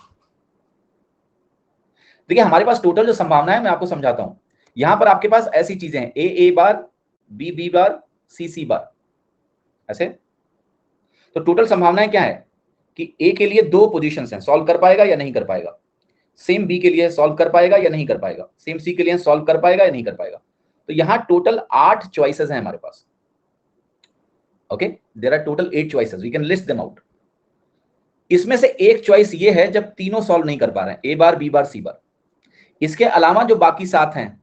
देखिए हमारे पास टोटल जो संभावना है मैं आपको समझाता हूं। यहां पर आपके पास ऐसी चीजें हैं, ए बार, बी बार, सी बार, ऐसे। तो टोटल संभावनाएं क्या है कि ए के लिए 2 पोजीशंस हैं, सॉल्व कर पाएगा या नहीं कर पाएगा। सेम बी के लिए सॉल्व कर पाएगा या नहीं कर पाएगा, सेम सी के लिए सॉल्व कर पाएगा या नहीं कर पाएगा। तो यहां टोटल 8 चॉइसेस हैं हमारे पास। Okay, there are total 8 choices, we can list them out. इसमें से एक चॉइस ये है जब तीनों सॉल्व नहीं कर पा रहे हैं, ए बार, बी बार, सी बार। इसके अलावा जो बाकी 7 हैं,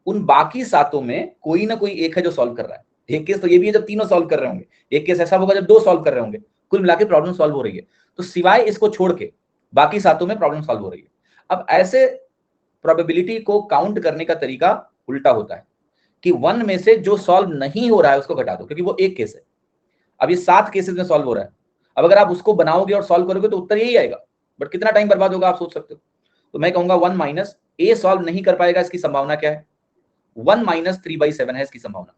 उन बाकी 7 में कोई ना कोई एक है जो सॉल्व कर रहा है। एक केस तो ये भी है जब तीनों सॉल्व कर रहे होंगे, एक केस ऐसा होगा जब 2 सॉल्व कर रहे होंगे, कुल मिला के प्रॉब्लम सॉल्व हो रही है। तो सिवाय इसको छोड़ के बाकी 7 में प्रॉब्लम सॉल्व हो रही है। अब ऐसे प्रोबेबिलिटी को काउंट करने का तरीका उल्टा होता है कि 1 में से जो सॉल्व नहीं हो रहा है उसको घटा दो, क्योंकि वो एक केस है। अब ये 7 केसेस में सॉल्व हो रहा है। अब अगर आप उसको बनाओगे और सॉल्व करोगे तो उत्तर यही आएगा, बट कितना टाइम बर्बाद होगा आप सोच सकते हो। तो मैं कहूंगा 1 माइनस ए सॉल्व नहीं कर पाएगा, इसकी संभावना क्या है, 1 माइनस 3/7 है इसकी संभावना।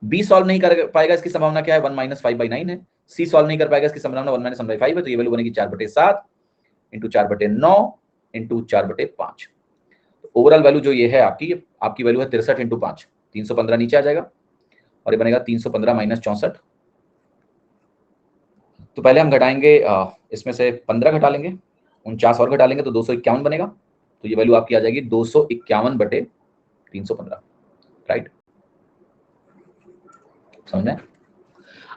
बी सॉल्व नहीं कर पाएगा, इसकी संभावना क्या है, 1 माइनस 5/9 है। सी सॉल्व नहीं कर पाएगा, इसकी संभावना 1 माइनस 1/5 है। तो ये वैल्यू बनेगी 4/7 इंटू 4/9 इंटू 4/5। ओवरऑल वैल्यू जो ये है आपकी वैल्यू है 63 इंटू 5, 315 नीचे आ जाएगा और ये बनेगा 315 माइनस 64। तो पहले हम घटाएंगे, इसमें से 15 घटा लेंगे, 49 और घटा लेंगे तो 251 बनेगा। तो ये वैल्यू आपकी आ जाएगी 251/315, राइट। समझ में?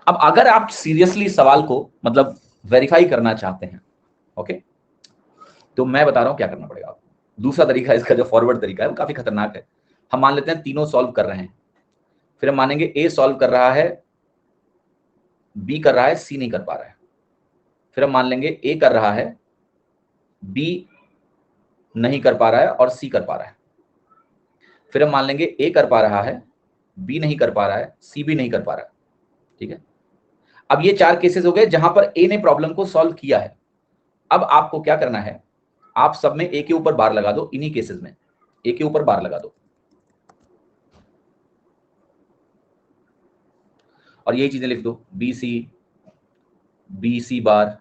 अब अगर आप सीरियसली सवाल को मतलब वेरीफाई करना चाहते हैं, ओके, तो मैं बता रहा हूं क्या करना पड़ेगा आपको। दूसरा तरीका इसका जो फॉरवर्ड तरीका है वो काफी खतरनाक है। हम मान लेते हैं तीनों सॉल्व कर रहे हैं, फिर हम मानेंगे ए सॉल्व कर रहा है, बी कर रहा है, सी नहीं कर पा रहा है। फिर हम मान लेंगे ए कर रहा है, बी नहीं कर पा रहा है और सी कर पा रहा है। फिर हम मान लेंगे ए कर पा रहा है, बी नहीं कर पा रहा है, सी भी नहीं कर पा रहा है। ठीक है, अब ये 4 केसेस हो गए जहां पर ए ने प्रॉब्लम को सॉल्व किया है। अब आपको क्या करना है, आप सब में ए के ऊपर बार लगा दो, इन्हीं केसेस में ए के ऊपर बार लगा दो और यही चीजें लिख दो, बी सी बार,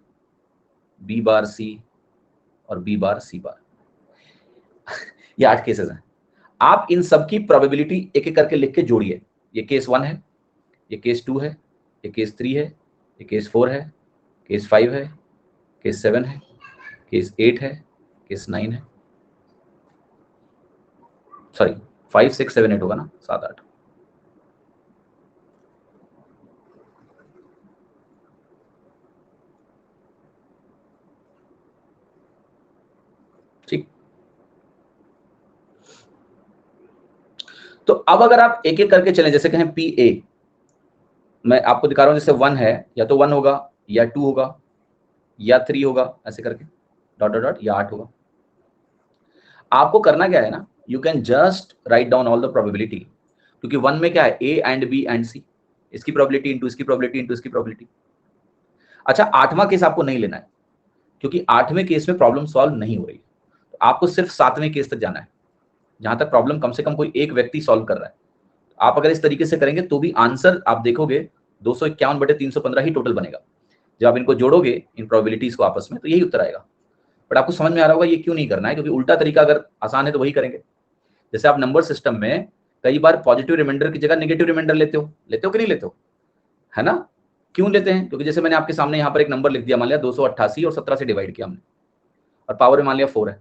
बी बार सी और बी बार सी बार। ये 8 केसेस हैं। आप इन सब की प्रोबेबिलिटी एक एक करके लिख के जोड़िए। ये केस 1 है, ये केस 2 है, ये केस 3 है, ये केस 4 है, केस 5 है, केस 7 है, केस 8 है, केस 9 है, सॉरी 5 6 7 8 होगा ना, 7 8। ठीक, तो अब अगर आप एक एक करके चलें, जैसे कहें पी ए, मैं आपको दिखा रहा हूं, जैसे 1 है या तो 1 होगा या 2 होगा या 3 होगा, ऐसे करके डॉट डॉट डॉट, या 8 होगा। आपको करना क्या है ना, you can just write down all the probability, क्योंकि 1 में क्या है, ए एंड बी एंड सी, इसकी प्रोबेबिलिटी इंटू इसकी प्रोबेबिलिटी इंटू इसकी प्रोबेबिलिटी। अच्छा, 8वां केस आपको नहीं लेना है, क्योंकि 8वें केस में प्रॉब्लम सॉल्व नहीं हो रही है। तो आपको सिर्फ 7वें केस तक जाना है, जहां तक प्रॉब्लम कम से कम कोई एक व्यक्ति सॉल्व कर रहा है। आप अगर इस तरीके से करेंगे तो भी आंसर आप देखोगे 251/315 ही टोटल बनेगा। जब आप इनको जोड़ोगे, इन प्रोबेबिलिटीज को आपस में, तो यही उत्तर आएगा। बट आपको समझ में आ रहा होगा ये क्यों नहीं करना है, क्योंकि उल्टा तरीका अगर आसान है तो वही करेंगे। जैसे आप नंबर सिस्टम में कई बार पॉजिटिव रिमाइंडर की जगह नेगेटिव रिमाइंडर लेते हो कि नहीं लेते हो, है ना? क्यों लेते हैं? क्योंकि जैसे मैंने आपके सामने यहाँ पर एक नंबर लिख दिया, मान लिया 288 और 17 से डिवाइड किया हमने, और पावर में मान लिया 4 है,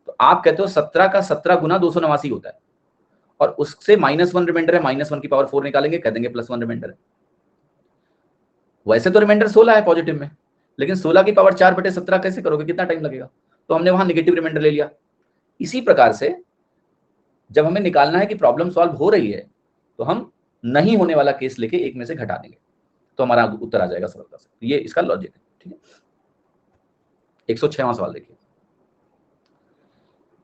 तो आप कहते हो 17 का 17 गुना 289 होता है, और उससे -1 रिमाइंडर है, -1 की पावर 4 निकालेंगे, कह देंगे +1 रिमाइंडर है। वैसे तो रिमाइंडर 16 है पॉजिटिव में, लेकिन 16 की पावर 4/17 कैसे करोगे, कितना टाइम लगेगा? तो हमने वहां नेगेटिव रिमाइंडर ले लिया। इसी प्रकार से जब हमें निकालना है कि प्रॉब्लम सॉल्व हो रही है, तो हम नहीं होने वाला केस लेके एक में से घटा देंगे, तो हमारा उत्तर आ जाएगा सरलता से। ये इसका लॉजिक है, ठीक है। 106वां सवाल देखिए,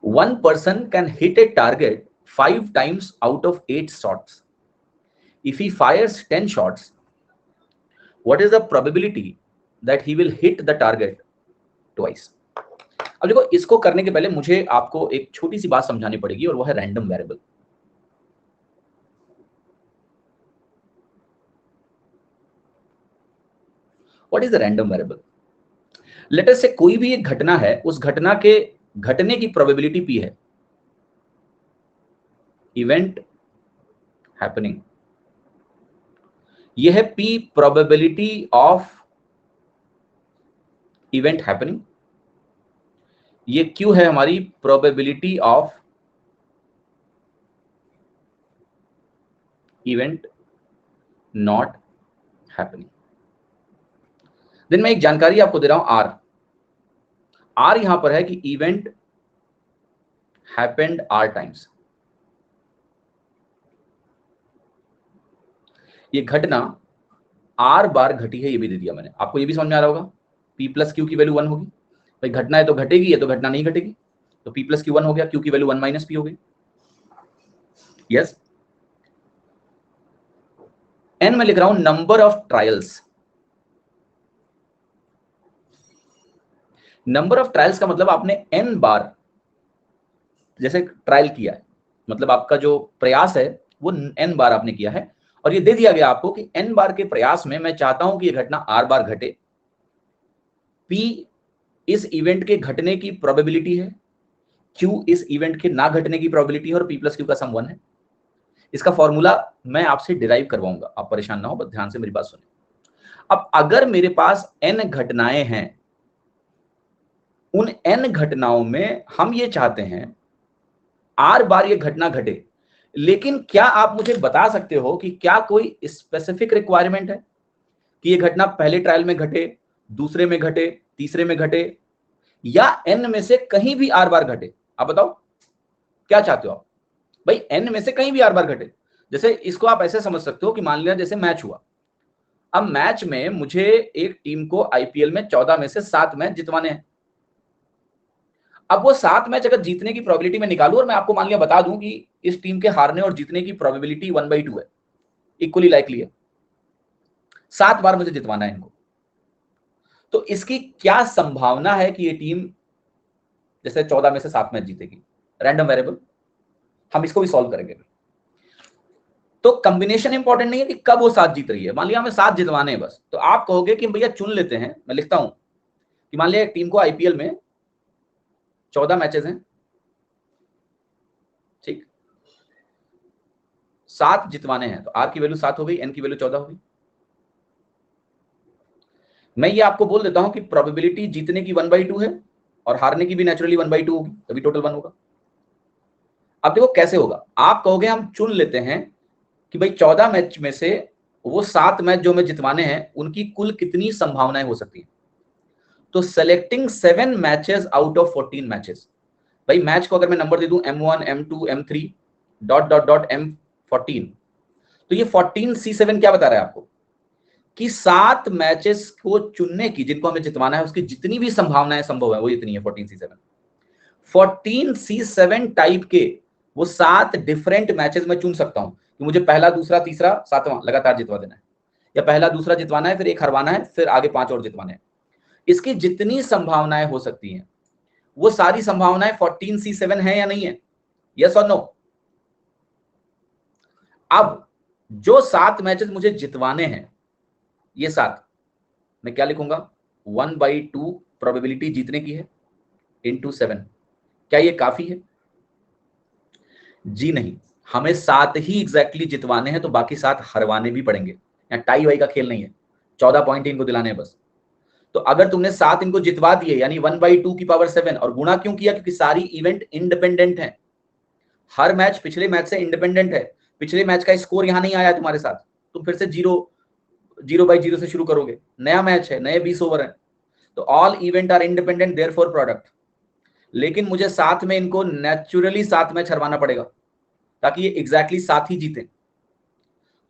1 person can hit a target 5 times out of 8 shots. If he fires 10 shots, what is the probability that he will hit the target twice? अब देखो, इसको करने के पहले मुझे आपको एक छोटी सी बात समझानी पड़ेगी और वो है random variable. What is the random variable? Let us से कोई भी एक घटना है, उस घटना के घटने की प्रोबेबिलिटी p है, इवेंट हैपनिंग, यह है p probability of event happening, ये q है हमारी probability of event not happening. Then मैं एक जानकारी आपको दे रहा हूं, r यहां पर है कि इवेंट हैपेंड r टाइम्स। ये घटना r बार घटी है, ये भी दे दिया मैंने आपको। ये भी समझ में आ रहा होगा, p प्लस क्यू की वैल्यू 1 होगी। भाई घटना है तो घटेगी, है तो घटना नहीं घटेगी, तो p प्लस क्यू 1 हो गया, q की वैल्यू 1 माइनस p हो गई। यस। n में लिख रहा हूं number of trials. Number of trials का मतलब आपने n बार जैसे ट्रायल किया है, मतलब आपका जो प्रयास है वो n बार आपने किया है, और ये दे दिया गया आपको कि n बार के प्रयास में मैं चाहता हूं कि ये घटना r बार घटे। p इस इवेंट के घटने की प्रोबेबिलिटी है, q इस इवेंट के ना घटने की प्रोबेबिलिटी है, और p प्लस क्यू का सम 1 है। इसका फॉर्मूला मैं आपसे डिराइव करवाऊंगा, आप परेशान ना हो, बस ध्यान से मेरी बात सुने। अब अगर मेरे पास n घटनाएं हैं, उन n घटनाओं में हम ये चाहते हैं r बार ये घटना घटे, लेकिन क्या आप मुझे बता सकते हो कि क्या कोई स्पेसिफिक रिक्वायरमेंट है कि ये घटना पहले ट्रायल में घटे, दूसरे में घटे, तीसरे में घटे, या n में से कहीं भी r बार घटे? आप बताओ क्या चाहते हो आप? भाई n में से कहीं भी r बार घटे। जैसे इसको आप ऐसे समझ सकते हो कि मान लिया जैसे मैच हुआ, अब मैच में मुझे एक टीम को आईपीएल में 14 में से 7 मैच जितवाने हैं। अब वो 7 मैच अगर जीतने की प्रोबेबिलिटी में निकालूं और मैं आपको मान लिया बता दूं कि इस टीम के हारने और जीतने की प्रोबेबिलिटी 1/2 है, इक्वली लाइकली है, 7 बार मुझे जितवाना है इनको, तो इसकी क्या संभावना है कि ये टीम जैसे 14 में से 7 मैच जीतेगी? रैंडम वेरिएबल, हम इसको भी सॉल्व करेंगे। तो कॉम्बिनेशन इंपॉर्टेंट नहीं है कि कब वो 7 जीत रही है, मान लिया हमें 7 जितवाने हैं बस, तो आप कहोगे कि भैया चुन लेते हैं, मैं लिखता हूं कि मान लिया एक टीम को आईपीएल में 14 मैचेस हैं, ठीक, 7 जितवाने हैं, तो आर की वैल्यू 7 हो गई, एन की वैल्यू 14 हो गई। मैं ये आपको बोल देता हूं कि प्रोबेबिलिटी जीतने की 1/2 है और हारने की भी नेचुरली 1/2 होगी, तभी टोटल 1 होगा। अब देखो कैसे होगा, आप कहोगे हम चुन लेते हैं कि भाई 14 मैच में से वो 7 मैच जो मैं जितवाने हैं उनकी कुल कितनी संभावनाएं हो सकती हैं। तो selecting 7 matches out of 14 matches, भाई मैच को अगर मैं नंबर दे दूं M1 M2 M3 dot dot dot M14, तो ये 14C7 क्या बता रहा है आपको कि 7 मैचेस को चुनने की जिनको हमें जितवाना है उसकी जितनी भी संभावनाएं संभव है वो इतनी है 14C7। 14C7 टाइप के वो 7 डिफरेंट मैचेस में चुन सकता हूं कि मुझे पहला, दूसरा, तीसरा, 7वां लगातार जितवा देना है, या पहला दूसरा जितवाना है, फिर एक हरवाना है, फिर आगे 5 और जितवाने हैं। इसकी जितनी संभावनाएं हो सकती हैं वो सारी संभावनाएं 14C7 है या नहीं है? यस और नो? अब जो 7 मैचेस मुझे जितवाने हैं, ये 7 मैं क्या लिखूंगा, 1/2 प्रोबेबिलिटी जीतने की है इंटू 7। क्या ये काफी है? जी नहीं, हमें 7 ही एग्जैक्टली जितवाने हैं, तो बाकी 7 हरवाने भी पड़ेंगे। यहाँ टाई वाई का खेल नहीं है, 14 पॉइंट इनको दिलाने हैं बस। तो अगर तुमने 7 इनको जितवा दिए यानी 1/2 की पावर 7, और गुणा क्यों किया? क्योंकि सारी इवेंट इंडिपेंडेंट है, हर मैच पिछले मैच से इंडिपेंडेंट है। पिछले मैच का स्कोर यहां नहीं आया तुम्हारे साथ, तुम फिर से 0/0 से शुरू करोगे, नया मैच है, नए 20 ओवर है, तो all event are independent therefore product. लेकिन मुझे साथ में इनको नेचुरली 7 मैच हरवाना पड़ेगा ताकि ये एग्जैक्टली 7 ही जीते।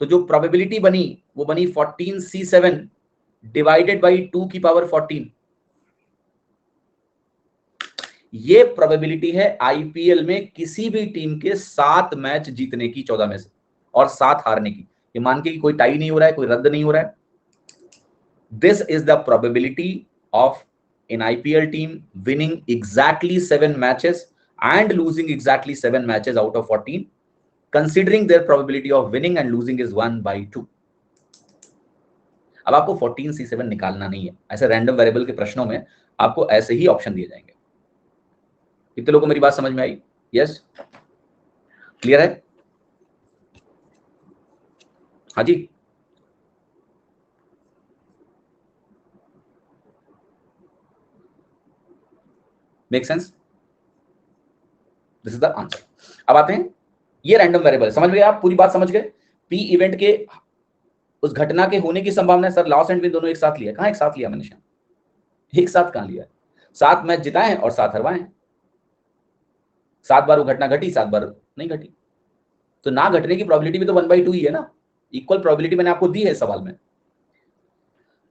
तो जो प्रोबेबिलिटी बनी वो बनी 14C7 डिवाइडेड बाई 2 की पावर 14। ये प्रोबेबिलिटी है आईपीएल में किसी भी टीम के 7 मैच जीतने की 14 में से, और 7 हारने की। ये मान के कि कोई टाई नहीं हो रहा है, कोई रद्द नहीं हो रहा है। This is the probability of in IPL team winning exactly 7 matches and losing exactly 7 matches out of 14, considering their probability of winning and losing is 1/2. अब आपको 14C7 निकालना नहीं है, ऐसे रैंडम वेरिएबल के प्रश्नों में आपको ऐसे ही ऑप्शन दिए जाएंगे। कितने लोगों को मेरी बात समझ में आई? यस, क्लियर है? हाँ जी, make sense? This is the answer. अब आते हैं, ये रैंडम वेरिएबल समझ गए आप? पूरी बात समझ गए? पी इवेंट के उस घटना के होने की संभावना है सर, लॉस एंड विन दोनों एक साथ लिया। कहां एक साथ लिया मैंने? एक साथ कहां लिया? 7 मैच जिताए हैं और 7 हरवाए हैं। 7 बार वो घटना घटी, 7 बार नहीं घटी, तो ना घटने की प्रोबेबिलिटी भी तो 1/2 ही है ना। इक्वल प्रोबेबिलिटी मैंने आपको दी है सवाल में।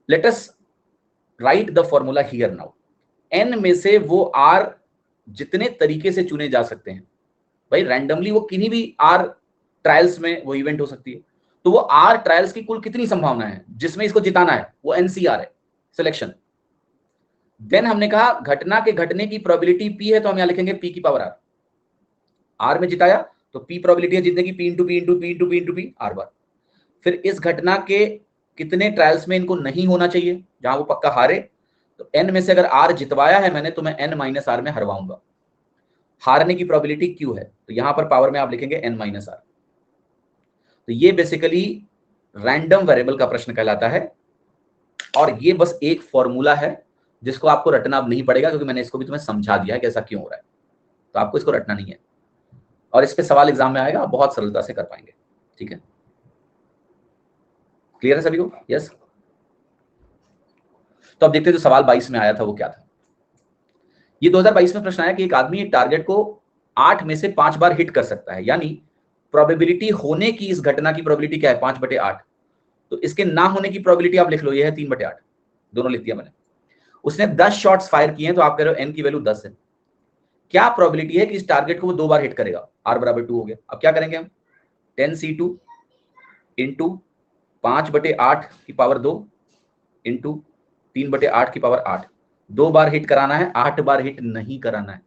Let us write the formula here now. N में से वो आर जितने तरीके से चुने जा सकते हैं, भाई रैंडमली वो किन्हीं भी आर ट्रायल्स में वो इवेंट हो सकती है, तो वो आर ट्रायल्स की कुल कितनी संभावना है जिसमें इसको जिताना है, वो एनसीआर है, सिलेक्शन। देन हमने कहा घटना के घटने की प्रोबेबिलिटी पी है, तो हम यहां लिखेंगे पी की पावर आर। आर में जिताया तो पी प्रोबेबिलिटी है जीतने की, P into P into P into P into P R बार। फिर इस घटना के कितने ट्रायल्स में इनको नहीं होना चाहिए जहां वो पक्का हारे, तो एन में से अगर आर जितवाया है मैंने, तो मैं एन माइनस आर में हरवाऊंगा। हारने की प्रोबेबिलिटी क्यू है, तो यहां पर पावर में आप लिखेंगे एन माइनस आर। तो ये बेसिकली रैंडम वेरिएबल का प्रश्न कहलाता है, और ये बस एक फॉर्मूला है जिसको आपको रटना अब नहीं पड़ेगा, क्योंकि मैंने इसको भी तुम्हें समझा दिया है कि ऐसा क्यों हो रहा है, तो आपको इसको रटना नहीं है। और इस पे सवाल एग्जाम में आएगा, आप बहुत सरलता से कर पाएंगे। ठीक है, क्लियर है सभी को? यस। तो अब देखते हैं जो सवाल 22 में आया था वो क्या था। ये 2022 में प्रश्न आया कि एक आदमी एक टारगेट को 8 में से 5 बार हिट कर सकता है, यानी प्रोबेबिलिटी होने की इस घटना की प्रोबेबिलिटी क्या है? 5/8। तो इसके ना होने की प्रोबेबिलिटी आप लिख लो, ये है 3/8, दोनों लिख दिया मैंने। उसने 10 शॉट्स फायर किए हैं, तो आप कह रहे हो एन की वैल्यू 10 है। क्या प्रोबेबिलिटी है कि इस टारगेट को वो 2 बार हिट करेगा? आर बराबर 2 हो गया। अब क्या करेंगे हम? 10C2 इंटू 5/8 की पावर 2 इंटू 3/8 की पावर 8। 2 बार हिट कराना है, 8 बार हिट नहीं कराना है,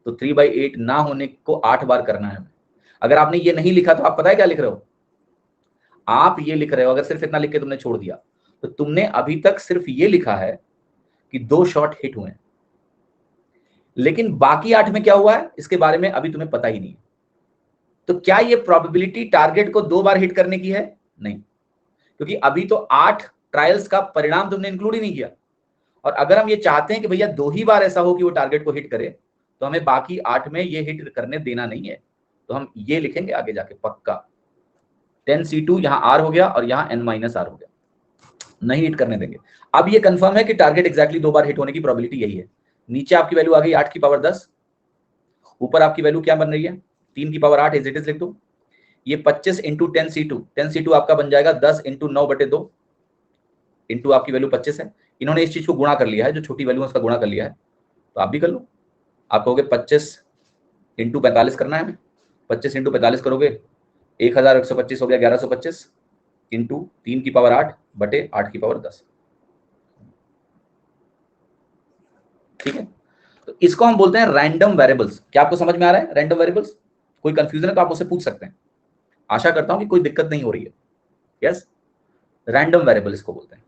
तो 3/8 ना होने को 8 बार करना है। अगर आपने ये नहीं लिखा तो आप पता है क्या लिख रहे हो? आप ये लिख रहे हो, अगर सिर्फ इतना लिख के तुमने छोड़ दिया, तो तुमने अभी तक सिर्फ ये लिखा है कि 2 शॉट हिट हुए हैं, लेकिन बाकी 8 में क्या हुआ है इसके बारे में अभी तुम्हें पता ही नहीं है। तो क्या ये प्रोबेबिलिटी टारगेट को 2 बार हिट करने की है? नहीं, क्योंकि अभी तो 8 ट्रायल्स का परिणाम तुमने इंक्लूड ही नहीं किया। और अगर हम ये चाहते हैं कि भैया 2 ही बार ऐसा हो कि वो टारगेट को हिट करे, तो हमें बाकी 8 में ये हिट करने देना नहीं है, तो हम ये लिखेंगे आगे जाके पक्का 10C2 यहां आर हो गया और यहां एन माइनस आर हो गया, नहीं हिट करने देंगे। अब ये कंफर्म है कि टारगेट एग्जैक्टली 2 बार हिट होने की प्रोबेबिलिटी यही है। नीचे आपकी वैल्यू आ गई 8 की पावर 10, ऊपर आपकी वैल्यू क्या बन रही है? 3 की पावर 8 एज इट इज लिख दो। ये 25 इंटू 10C2 आपका बन जाएगा 10 इंटू 9/2 इंटू आपकी वैल्यू 25 है। इन्होंने इस चीज को गुणा कर लिया है, जो छोटी वैल्यू है उसका गुणा कर लिया है, तो आप भी कर लो। आप कहोगे 25 इंटू 45 करना है हमें, 25 इंटू 45 करोगे 1125 हो गया, 1125 इंटू 3 की पावर 8 बटे 8 की पावर 10। ठीक है, तो इसको हम बोलते हैं रैंडम वेरिएबल्स। क्या आपको समझ में आ रहा है रैंडम वेरिएबल्स? कोई कंफ्यूजन है तो आप मुझसे पूछ सकते हैं, आशा करता हूं कि कोई दिक्कत नहीं हो रही है। यस, रैंडम वेरिएबल इसको बोलते हैं।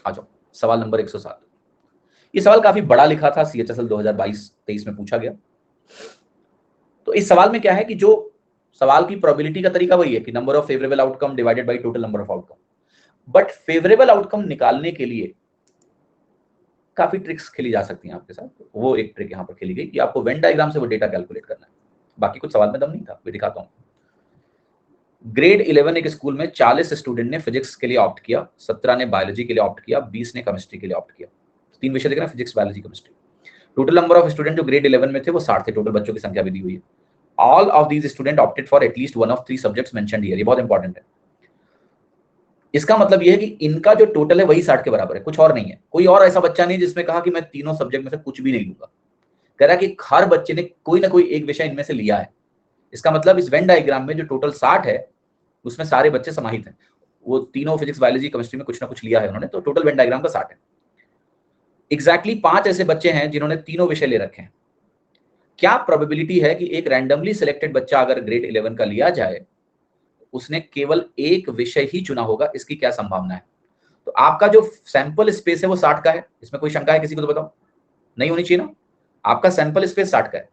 आ जाओ सवाल नंबर 107। ये सवाल काफी बड़ा लिखा था, CHSL 2022-23 में पूछा गया। तो इस सवाल में क्या है कि जो सवाल की प्रोबेबिलिटी का तरीका वही है कि number of favourable outcome divided by total number of outcome, but favourable outcome निकालने के लिए काफी ट्रिक्स खेली जा सकती हैं आपके साथ। वो एक ट्रिक यहां पर खेली गई कि आपको वेन डायग्राम से वो डेटा कैलकुलेट करना है। बाकी कुछ सवाल में दम नहीं था, मैं दिखाता हूं। ग्रेड 11 एक स्कूल में 40 स्टूडेंट ने फिजिक्स के लिए ऑप्ट किया, 17 ने बायोलॉजी के लिए ऑप्ट किया, 20 ने केमिस्ट्री के लिए ऑप्ट किया। 3 विषय दिख रहे हैं, physics, biology, chemistry. Total number of student जो ग्रेड 11 में थे वो 60 थे, टोटल बच्चों की संख्या भी दी हुई है। All of these student opted for at least one of 3 subjects mentioned here. ये बहुत इंपॉर्टेंट है। इसका मतलब ये है कि इनका जो टोटल है वही 60 के बराबर है, कुछ और नहीं है। कोई और ऐसा बच्चा नहीं जिसमें कहा कि मैं तीनों सब्जेक्ट में से कुछ भी नहीं लूंगा। कह रहा है कि हर बच्चे ने कोई ना कोई एक विषय इनमें से लिया है। इसका मतलब इस वेन डायग्राम में जो टोटल 60 है उसमें सारे बच्चे समाहित हैं। वो तीनों फिजिक्स, बायोलॉजी, केमिस्ट्री में कुछ ना कुछ लिया है उन्होंने, तो टोटल वेन डायग्राम का 60 है। एग्जैक्टली 5 ऐसे बच्चे हैं जिन्होंने तीनों विषय ले रखे हैं। क्या प्रोबेबिलिटी है कि एक रैंडमली सिलेक्टेड बच्चा अगर ग्रेड 11 का लिया जाए, उसने केवल एक विषय ही चुना होगा, इसकी क्या संभावना है? तो आपका जो सैंपल स्पेस है वो 60 का है। इसमें कोई शंका है किसी को? तो बताओ, नहीं होनी चाहिए ना। आपका सैंपल स्पेस 60 का है,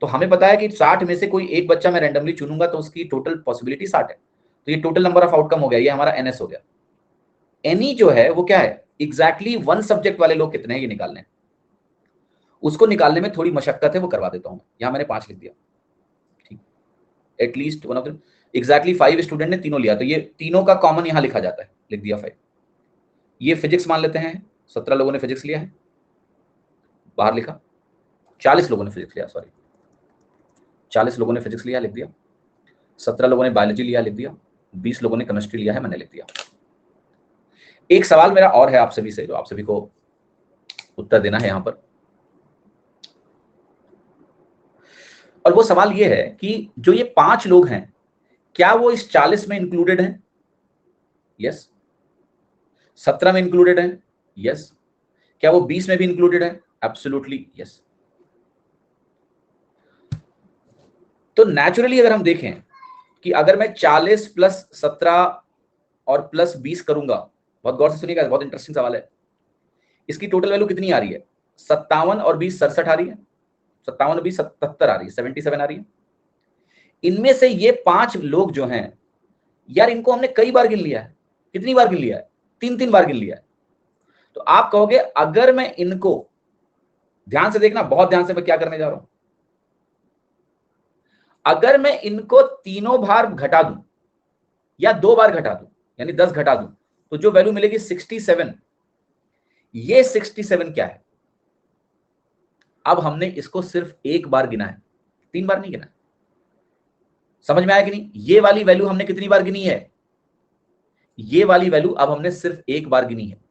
तो हमें पता है कि 60 में से कोई एक बच्चा मैं रैंडमली चुनूंगा तो उसकी टोटल पॉसिबिलिटी 60 है। तो ये टोटल नंबर ऑफ आउटकम हो गया, ये हमारा एनएस हो गया। एनी जो है वो क्या है? एग्जैक्टली वन सब्जेक्ट वाले लोग कितने हैं ये निकालने हैं। उसको निकालने में थोड़ी मशक्कत है, वो करवा देता हूं। यहां मैंने 5 लिख दिया, ठीक। At least one of the exactly 5 student ने तीनों लिया, तो ये तीनों का कॉमन यहां लिखा जाता है, लिख दिया 5। ये फिजिक्स मान लेते हैं, 17 लोगों ने फिजिक्स लिया है, बाहर लिखा। 40 लोगों ने फिजिक्स लिया, सॉरी 40 लोगों ने फिजिक्स लिया, लिख दिया। 17 लोगों ने बायोलॉजी लिया, लिख दिया। 20 लोगों ने केमिस्ट्री लिया है, मैंने लिख दिया। एक सवाल मेरा और है आप सभी से, जो आप सभी को उत्तर देना है यहां पर, और वो सवाल ये है कि जो ये 5 लोग हैं, क्या वो इस 40 में इंक्लूडेड हैं? यस। 17 में इंक्लूडेड हैं? यस। क्या वो 20 में भी इंक्लूडेड है? Absolutely yes. तो नेचुरली अगर हम देखें कि अगर मैं 40 प्लस 17 और प्लस 20 करूंगा, बहुत गौर से सुनिएगा, बहुत इंटरेस्टिंग सवाल है। इसकी टोटल वैल्यू कितनी आ रही है? 57 और 20 67 आ रही है, 57 और 20 77 आ रही है, 77 आ रही है। इनमें से ये 5 लोग जो हैं यार, इनको हमने कई बार गिन लिया है। कितनी बार गिन लिया है? 3-3 बार गिन लिया है। तो आप कहोगे अगर मैं इनको, ध्यान से देखना, बहुत ध्यान से मैं क्या करने जा रहा हूं, अगर मैं इनको तीनों बार घटा दूं या 2 बार घटा दूं, यानी 10 घटा दूं, तो जो वैल्यू मिलेगी 67। ये 67 क्या है? अब हमने इसको सिर्फ एक बार गिना है, 3 बार नहीं गिना है। समझ में आया कि नहीं? ये वाली वैल्यू हमने कितनी बार गिनी है? ये वाली वैल्यू अब हमने सिर्फ एक बार गिनी है।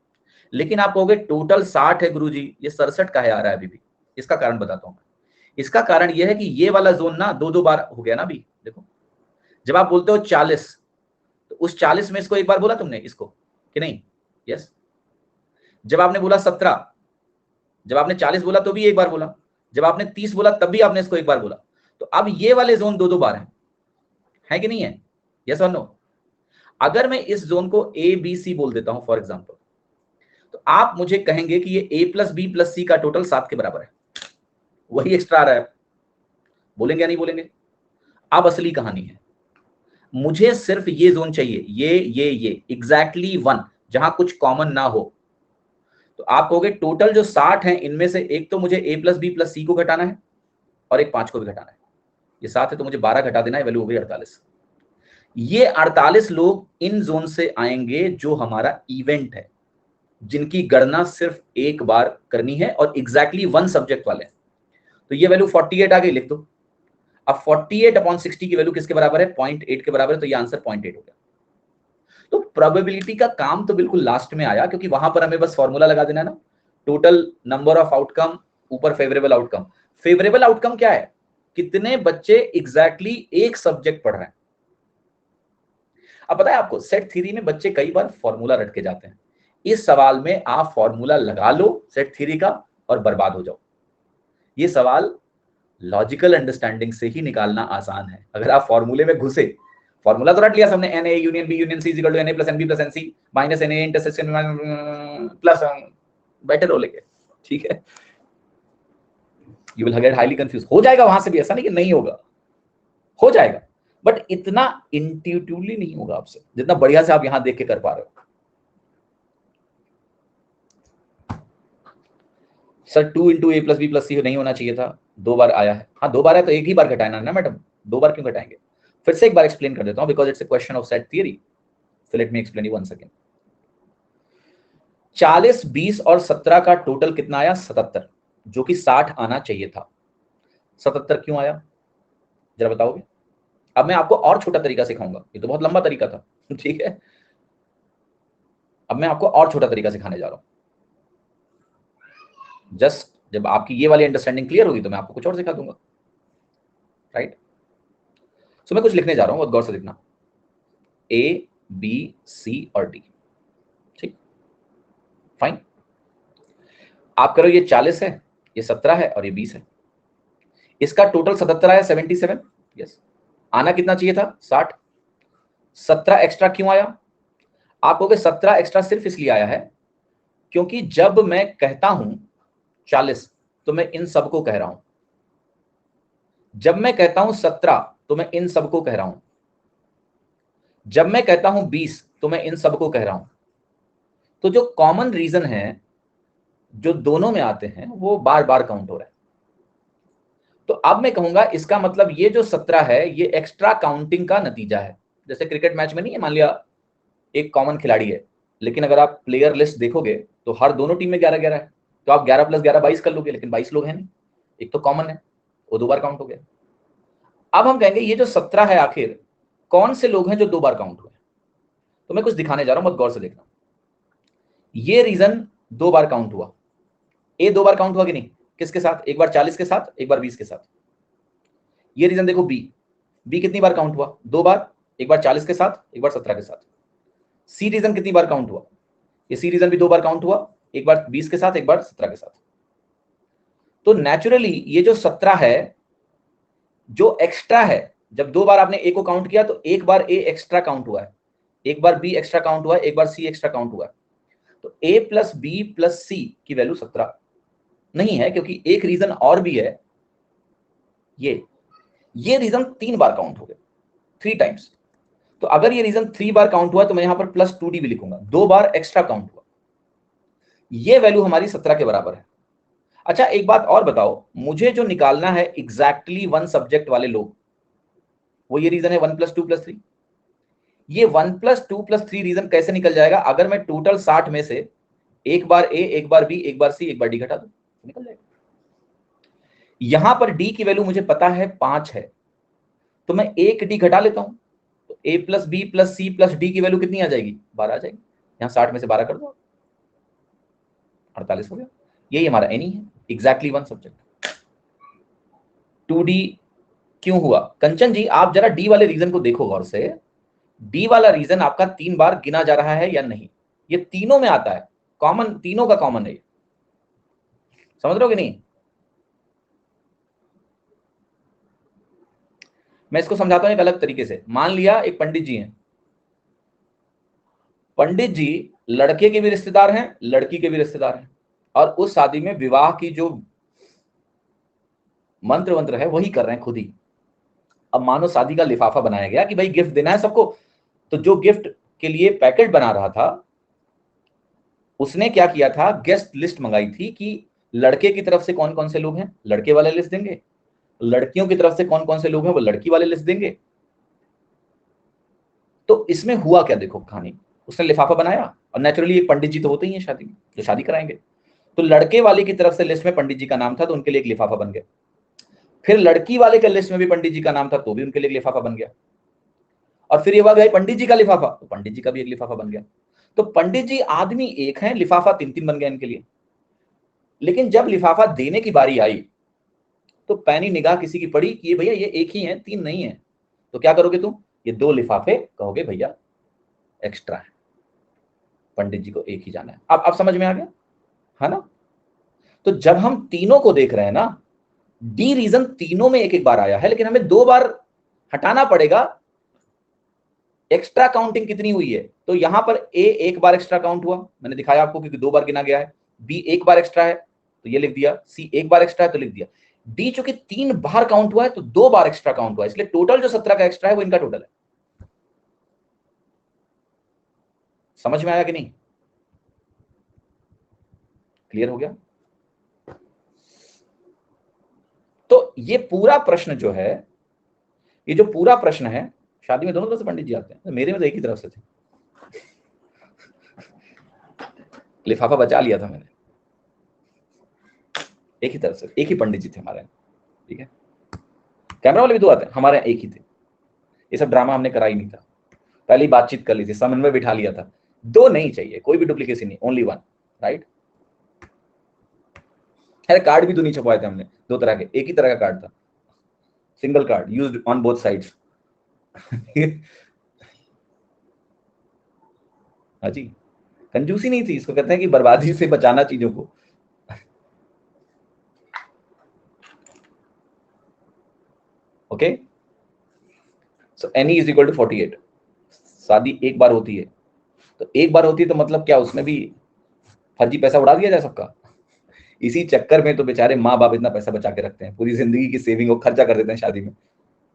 लेकिन आप कहोगे टोटल 60 है गुरुजी, ये 67 का है आ रहा है अभी भी। इसका कारण बताता हूं। इसका कारण यह है कि ये वाला जोन ना 2-2 बार हो गया ना अभी। देखो, जब आप बोलते हो 40, तो उस 40 में इसको एक बार बोला तुमने, इसको कि नहीं? यस। जब आपने बोला 17, जब आपने 40 बोला तो भी एक बार बोला, जब आपने 30 बोला तब भी आपने इसको एक बार बोला। तो अब ये वाले जोन 2-2 बार है कि नहीं है? यस और नो? अगर मैं इस जोन को ए बी सी बोल देता हूं फॉर एग्जाम्पल, तो आप मुझे कहेंगे कि ये a प्लस बी प्लस सी का टोटल 7 के बराबर है। वही एक्स्ट्रा आ रहा है, बोलेंगे या नहीं बोलेंगे? अब असली कहानी है, मुझे सिर्फ ये जोन चाहिए, ये एग्जैक्टली 1, जहां कुछ कॉमन ना हो। तो आप कहोगे टोटल जो 60 है, इनमें से एक तो मुझे a प्लस बी प्लस सी को घटाना है और एक 5 को भी घटाना है। ये 7 है तो मुझे 12 घटा देना है, वैल्यू हो गई 48। ये 48 लोग इन जोन से आएंगे जो हमारा इवेंट है, जिनकी गणना सिर्फ एक बार करनी है और एग्जैक्टली 1 सब्जेक्ट वाले हैं। तो ये वैल्यू 48 आ गई, लिख दो। अब 48/60 की वैल्यू किसके बराबर है? 0.8 के बराबर है, तो ये आंसर 0.8 हो गया। तो प्रोबेबिलिटी का काम तो बिल्कुल लास्ट में आया, क्योंकि वहां पर हमें बस फॉर्मूला लगा देना है ना, टोटल नंबर ऑफ आउटकम ऊपर फेवरेबल आउटकम। फेवरेबल आउटकम क्या है? कितने बच्चे एग्जैक्टली एक सब्जेक्ट पढ़ रहे हैं। अब पता है आपको, सेट थ्योरी में बच्चे कई बार फॉर्मूला रट के जाते हैं। इस सवाल में आप फॉर्मूला लगा लो सेट थ्योरी का और बर्बाद हो जाओ। ये सवाल लॉजिकल अंडरस्टैंडिंग से ही निकालना आसान है। अगर आप फॉर्मूले में घुसे, फॉर्मूला तो रट लिया सबने, Na union B union C is equal to Na plus NB plus NC minus Na intersection plus, बैठे रहो लेके, ठीक है। You will get highly confuse. हो जाएगा वहां से भी, ऐसा नहीं कि नहीं होगा, हो जाएगा, बट इतना इंट्यूटिवली नहीं होगा आपसे, जितना बढ़िया से आप यहां देख के कर पा रहे हो। सर 2 इंटू ए प्लस बी प्लस सी नहीं होना चाहिए था, 2 बार आया है। हाँ 2 बार है तो एक ही बार घटाना है ना मैडम, 2 बार क्यों घटाएंगे? फिर से एक बार एक्सप्लेन कर देता हूं, because it's a question of set theory, so let me explain you once again. 40, 20 और 17 का टोटल कितना आया? 77, जो कि 60 आना चाहिए था। 77 क्यों आया जरा बताओगे? अब मैं आपको और छोटा तरीका सिखाऊंगा, ये तो बहुत लंबा तरीका था, ठीक है। अब मैं आपको और छोटा तरीका सिखाने जा रहा हूं। जस्ट जब आपकी ये वाली अंडरस्टैंडिंग क्लियर होगी तो मैं आपको कुछ और सिखा दूंगा, राइट। सो मैं कुछ लिखने जा रहा हूं, बहुत गौर से देखना। A, B, C और D, ठीक, फाइन। आप करो, ये 40 है, ये 17 है और ये 20 है। इसका टोटल 77 आया, 77। यस, आना कितना चाहिए था? 60। 17 एक्स्ट्रा क्यों आया? आप कहोगे 17 एक्स्ट्रा सिर्फ इसलिए आया है क्योंकि जब मैं कहता हूं 40 तो मैं इन सबको कह रहा हूं, जब मैं कहता हूं 17 तो मैं इन सबको कह रहा हूं, जब मैं कहता हूं 20 तो मैं इन सबको कह रहा हूं। तो जो कॉमन रीजन है जो दोनों में आते हैं वो बार बार काउंट हो रहा है। तो अब मैं कहूंगा इसका मतलब ये जो 17 है ये एक्स्ट्रा काउंटिंग का नतीजा है। जैसे क्रिकेट मैच में नहीं है, मान लिया एक कॉमन खिलाड़ी है, लेकिन अगर आप प्लेयर लिस्ट देखोगे तो हर दोनों टीम में 11-11 है, तो आप 11 + 11 22 कर लोगे, लेकिन 22 लोग हैं नहीं, एक तो कॉमन है, वो 2 बार काउंट हो गया। अब हम कहेंगे ये जो 17 है आखिर कौन से लोग हैं जो 2 बार काउंट हुए? तो मैं कुछ दिखाने जा रहा हूं, बहुत गौर से देखना। ये रीजन 2 बार काउंट हुआ, ए 2 बार काउंट हुआ कि नहीं? किसके साथ? एक बार 40 के साथ, एक बार 20 के साथ। ये रीजन देखो बी, बी कितनी बार काउंट हुआ? 2 बार, एक बार 40 के साथ, एक बार 17 के साथ। सी रीजन कितनी बार काउंट हुआ? ये सी रीजन भी 2 बार काउंट हुआ, एक बार 20 के साथ, एक बार 17 के साथ। तो नेचुरली ये जो 17 है जो एक्स्ट्रा है, जब 2 बार आपने ए को काउंट किया तो एक बार ए एक्स्ट्रा काउंट हुआ है, एक बार बी एक्स्ट्रा काउंट हुआ है, एक बार सी एक्स्ट्रा काउंट हुआ है। तो ए प्लस बी प्लस सी की वैल्यू 17 नहीं है, क्योंकि एक रीजन और भी है, ये रीजन 3 बार काउंट हो गए, 3 टाइम्स। तो अगर ये रीजन 3 बार काउंट हुआ तो मैं यहां पर प्लस 2d भी लिखूंगा, 2 बार एक्स्ट्रा काउंट हुआ। ये वैल्यू हमारी 17 के बराबर है। अच्छा एक बात और बताओ, मुझे जो निकालना है एग्जैक्टली 1 सब्जेक्ट वाले लोग, वो ये रीजन है 1 + 2 + 3। ये 1 + 2 + 3 रीजन कैसे निकल जाएगा? अगर मैं टोटल 60 में से एक बार ए, एक बार बी, एक बार सी, एक बार डी घटा दूं, निकल जाएगा। यहां पर डी की वैल्यू मुझे पता है 5 है, तो मैं एक डी घटा लेता हूं, तो A plus B plus C plus D की वैल्यू कितनी आ जाएगी? 12 आ जाएगी। यहां 60 में से 12 कर दो, 48 हो गया। यही हमारा एनी है, एग्जैक्टली 1 सब्जेक्ट। 2d क्यों हुआ? कंचन जी आप जरा डी वाले रीजन को देखो गौर से, डी वाला रीजन आपका 3 बार गिना जा रहा है या नहीं? ये तीनों में आता है, कॉमन, तीनों का कॉमन है, समझ रहे हो कि नहीं? मैं इसको समझाता हूं एक अलग तरीके से। मान लिया एक पंडित जी हैं, पंडित जी लड़के के भी रिश्तेदार हैं, लड़की के भी रिश्तेदार हैं, और उस शादी में विवाह की जो मंत्र वंत्र है वही कर रहे हैं खुद ही। अब मानो शादी का लिफाफा बनाया गया कि भाई गिफ्ट देना है सबको, तो जो गिफ्ट के लिए पैकेट बना रहा था उसने क्या किया था, गेस्ट लिस्ट मंगाई थी कि लड़के की तरफ से कौन कौन से लोग हैं, लड़के वाले लिस्ट देंगे, लड़कियों की तरफ से कौन कौन से लोग हैं वो लड़की वाले लिस्ट देंगे। तो इसमें हुआ क्या देखो कहानी, उसने लिफाफा बनाया, और नेचुरली एक पंडित जी तो होते ही हैं शादी में जो शादी कराएंगे, तो लड़के वाले की तरफ से लिस्ट में पंडित जी का नाम था तो उनके लिए एक लिफाफा बन गया। फिर लड़की वाले के लिस्ट में भी पंडित जी का नाम था तो भी उनके लिए एक लिफाफा बन गया। और फिर ये हुआ भाई पंडित जी का लिफाफा, तो पंडित जी का भी एक लिफाफा बन गया। तो पंडित जी आदमी एक है, लिफाफा 3-3 बन गया इनके लिए। लेकिन जब लिफाफा देने की बारी आई तो पैनी निगाह किसी की पड़ी कि ये भैया ये एक ही है, 3 नहीं है। तो क्या करोगे तुम? ये 2 लिफाफे कहोगे भैया एक्स्ट्रा है, पंडित जी को एक ही जाना है। अब समझ में आ गया है ना? तो जब हम तीनों को देख रहे हैं ना, डी रीजन तीनों में एक एक बार आया है, लेकिन हमें 2 बार हटाना पड़ेगा। एक्स्ट्रा काउंटिंग कितनी हुई है? तो यहां पर ए एक बार एक्स्ट्रा काउंट हुआ, मैंने दिखाया आपको क्योंकि 2 बार गिना गया है। बी एक बार एक्स्ट्रा है तो ये लिख दिया, सी एक बार एक्स्ट्रा है तो लिख दिया। डी चूंकि 3 बार काउंट हुआ है तो 2 बार एक्स्ट्रा काउंट हुआ है, इसलिए टोटल जो 17 का एक्स्ट्रा है वो इनका टोटल है। समझ में आया कि नहीं? क्लियर हो गया? तो ये पूरा प्रश्न जो है, ये जो पूरा प्रश्न है, शादी में दोनों तरफ से पंडित जी आते हैं, मेरे में तो एक ही तरफ से थे, लिफाफा बचा लिया था मैंने, एक ही तरफ से, एक ही पंडित जी थे हमारे, ठीक है। कैमरा वाले भी 2 आते हैं, हमारे एक ही थे। ये सब ड्रामा हमने करा ही नहीं था, पहले ही बातचीत कर ली थी, समन्वय बिठा लिया था। 2 नहीं चाहिए, कोई भी डुप्लीकेसी नहीं, ओनली 1, राइट। अरे कार्ड भी तो नहीं छपवाए थे हमने, 2 तरह के, एक ही तरह का कार्ड था, single card used on both sides. हाँ जी, कंजूसी नहीं थी, इसको कहते हैं कि बर्बादी से बचाना चीजों को। Okay, so NE is equal to 48। शादी एक बार होती है, तो एक बार होती है तो मतलब क्या उसमें भी फर्जी पैसा उड़ा दिया जाए सबका? इसी चक्कर में तो बेचारे माँ बाप इतना पैसा बचा के रखते हैं, पूरी जिंदगी की सेविंग को खर्चा कर देते हैं शादी में।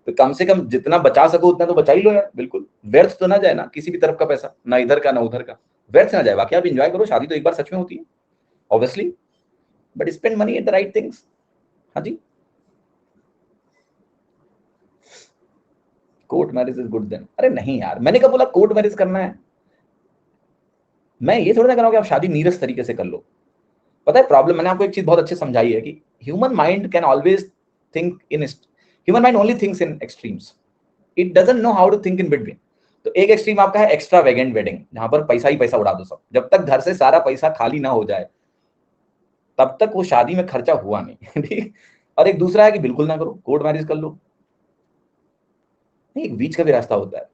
तो कम से कम जितना बचा सको उतना तो बचा ही लो यार, बिल्कुल व्यर्थ तो ना जाए ना किसी भी तरफ का पैसा, ना इधर का ना उधर का, व्यर्थ ना जाए। बाकी आप एंजॉय करो, शादी तो एक बार सच में होती है obviously, but spend money at the right things. हाँ जी, court marriage is good then, अरे नहीं यार, मैंने कब बोला कोर्ट मैरिज करना है? मैं ये थोड़ा ना कह रहा हूं कि आप शादी नीरस तरीके से कर लो। पता है प्रॉब्लम, मैंने आपको एक चीज बहुत अच्छे समझाई है कि human mind can always think in, human mind only thinks in extremes, it doesn't know how to think in between. तो एक एक्सट्रीम आपका है एक्स्ट्रा वेगेंट वेडिंग, जहां पर पैसा ही पैसा उड़ा दो सब, जब तक घर से सारा पैसा खाली ना हो जाए तब तक वो शादी में खर्चा हुआ नहीं। ठीक। और एक दूसरा है कि बिल्कुल ना करो, कोर्ट मैरिज कर लो। नहीं, एक बीच का भी रास्ता होता है,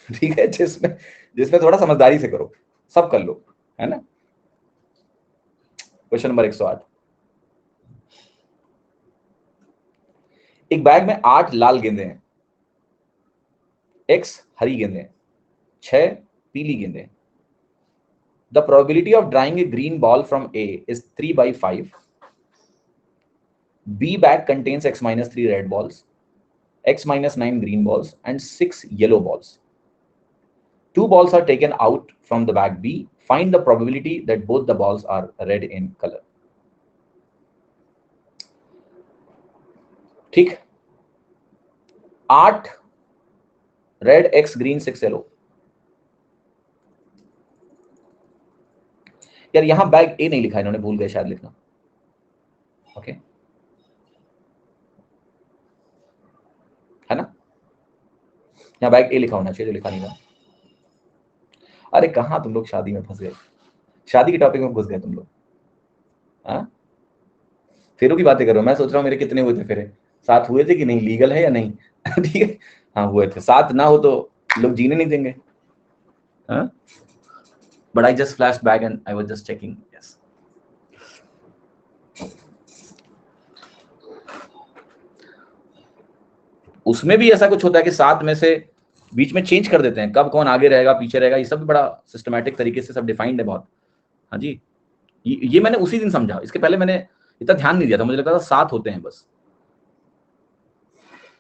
ठीक है, जिसमें जिसमें थोड़ा समझदारी से करो, सब कर लो, है ना। क्वेश्चन नंबर 108, एक बैग में 8 लाल गेंदे हैं, X हरी गेंदे, 6 पीली गेंदे। The probability of drawing a green ball from A is 3/5. B bag contains X minus 3 red balls, X minus 9 green balls, and 6 yellow balls. 2 balls are taken out from the bag B. Find the probability that both the balls are red in color. ठीक, 8 red, X green, 6 yellow. यार यहां bag ए नहीं लिखा, इन्होंने भूल गए शायद लिखना। ओके, है ना, यहां बैग ए लिखा होना चाहिए, जो लिखा नहीं था। अरे कहां तुम लोग शादी में फंस गए, शादी के टॉपिक में घुस गए तुम लोग। हाँ, फेरों की बातें करो, मैं सोच रहा हूँ मेरे कितने हुए थे फेरे, 7 हुए थे कि नहीं, लीगल है या नहीं? ठीक है, हाँ हुए थे। 7 ना हो तो लोग जीने नहीं देंगे। हाँ, but I just flash back and I was just checking. Yes, उसमें भी ऐसा कुछ होता है कि 7 में से बीच में चेंज कर देते हैं, कब कौन आगे रहेगा पीछे रहेगा, ये सब बड़ा सिस्टमैटिक तरीके से सब डिफाइंड है बहुत। हाँ जी, ये मैंने उसी दिन समझा, इसके पहले मैंने इतना ध्यान नहीं दिया था, मुझे लगता था 7 होते हैं बस।